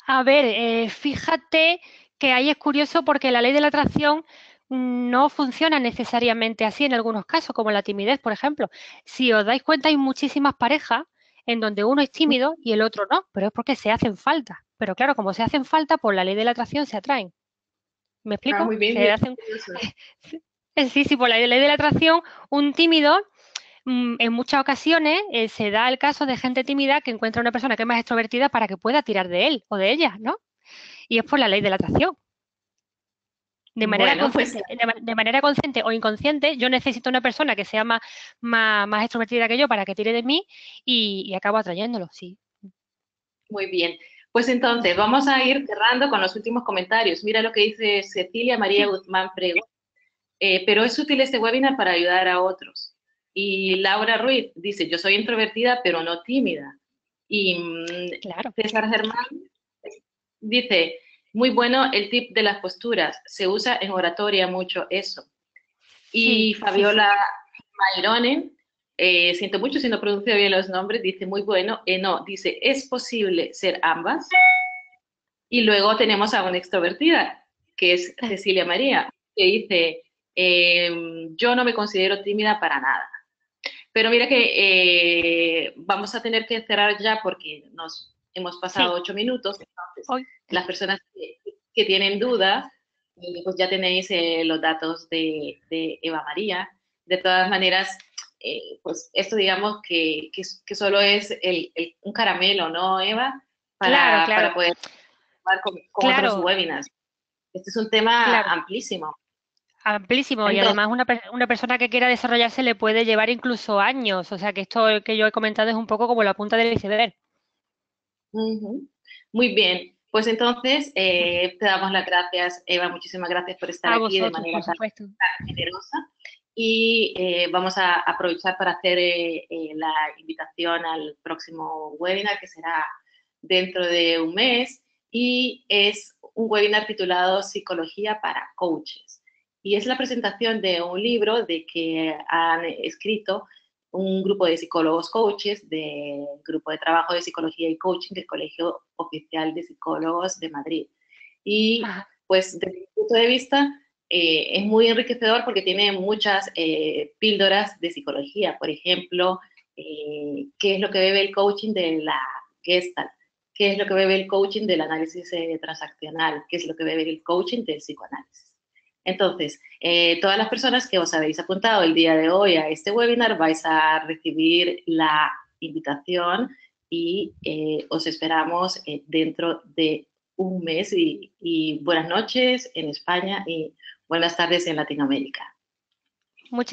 A ver, fíjate que ahí es curioso porque la ley de la atracción no funciona necesariamente así en algunos casos, como la timidez, por ejemplo. Si os dais cuenta, hay muchísimas parejas en donde uno es tímido y el otro no, pero es porque se hacen falta. Pero claro, como se hacen falta, por la ley de la atracción se atraen. ¿Me Ah, explico? muy bien, Se mira, hacen. curioso. Sí, sí, por la ley de la atracción, un tímido, en muchas ocasiones se da el caso de gente tímida que encuentra una persona que es más extrovertida para que pueda tirar de él o de ella, ¿no? Y es por la ley de la atracción. Bueno, pues De manera consciente o inconsciente, yo necesito una persona que sea más extrovertida que yo para que tire de mí y acabo atrayéndolo, sí. muy bien. Pues entonces, vamos a ir cerrando con los últimos comentarios. Mira lo que dice Cecilia María Sí, Guzmán Prego. Pero es útil este webinar para ayudar a otros. Y Laura Ruiz dice, yo soy introvertida, pero no tímida. Y claro. César Germán dice, muy bueno el tip de las posturas, se usa en oratoria mucho eso. Sí, Y sí, sí. Fabiola Maironen, siento mucho si no pronuncio bien los nombres, dice muy bueno, no, dice, ¿es posible ser ambas? Y luego tenemos a una extrovertida, que es Cecilia María, que dice, yo no me considero tímida para nada. Pero mira que vamos a tener que cerrar ya porque nos hemos pasado Sí, 8 minutos. Entonces, hoy. las personas que tienen dudas, pues ya tenéis los datos de Eva María. De todas maneras, pues esto digamos que solo es un caramelo, ¿no, Eva? Claro, Para claro, poder hablar con otros claro, webinars. Este es un tema claro. amplísimo. Amplísimo y Entonces, además una persona que quiera desarrollarse le puede llevar incluso años, o sea que esto que yo he comentado es un poco como la punta del iceberg. ujú. Muy bien. Pues entonces, te damos las gracias, Eva. Muchísimas gracias por estar A aquí de vosotros, manera por tan, supuesto. tan generosa. Y vamos a aprovechar para hacer la invitación al próximo webinar, que será dentro de un mes. Y es un webinar titulado Psicología para Coaches. Y es la presentación de un libro de que han escrito un grupo de psicólogos coaches del Grupo de Trabajo de Psicología y Coaching del Colegio Oficial de Psicólogos de Madrid. Y Ajá, pues desde mi punto de vista es muy enriquecedor porque tiene muchas píldoras de psicología. Por ejemplo, qué es lo que bebe el coaching de la Gestalt, qué es lo que bebe el coaching del análisis transaccional, qué es lo que bebe el coaching del psicoanálisis. Entonces, todas las personas que os habéis apuntado el día de hoy a este webinar vais a recibir la invitación y os esperamos dentro de un mes y buenas noches en España y buenas tardes en Latinoamérica.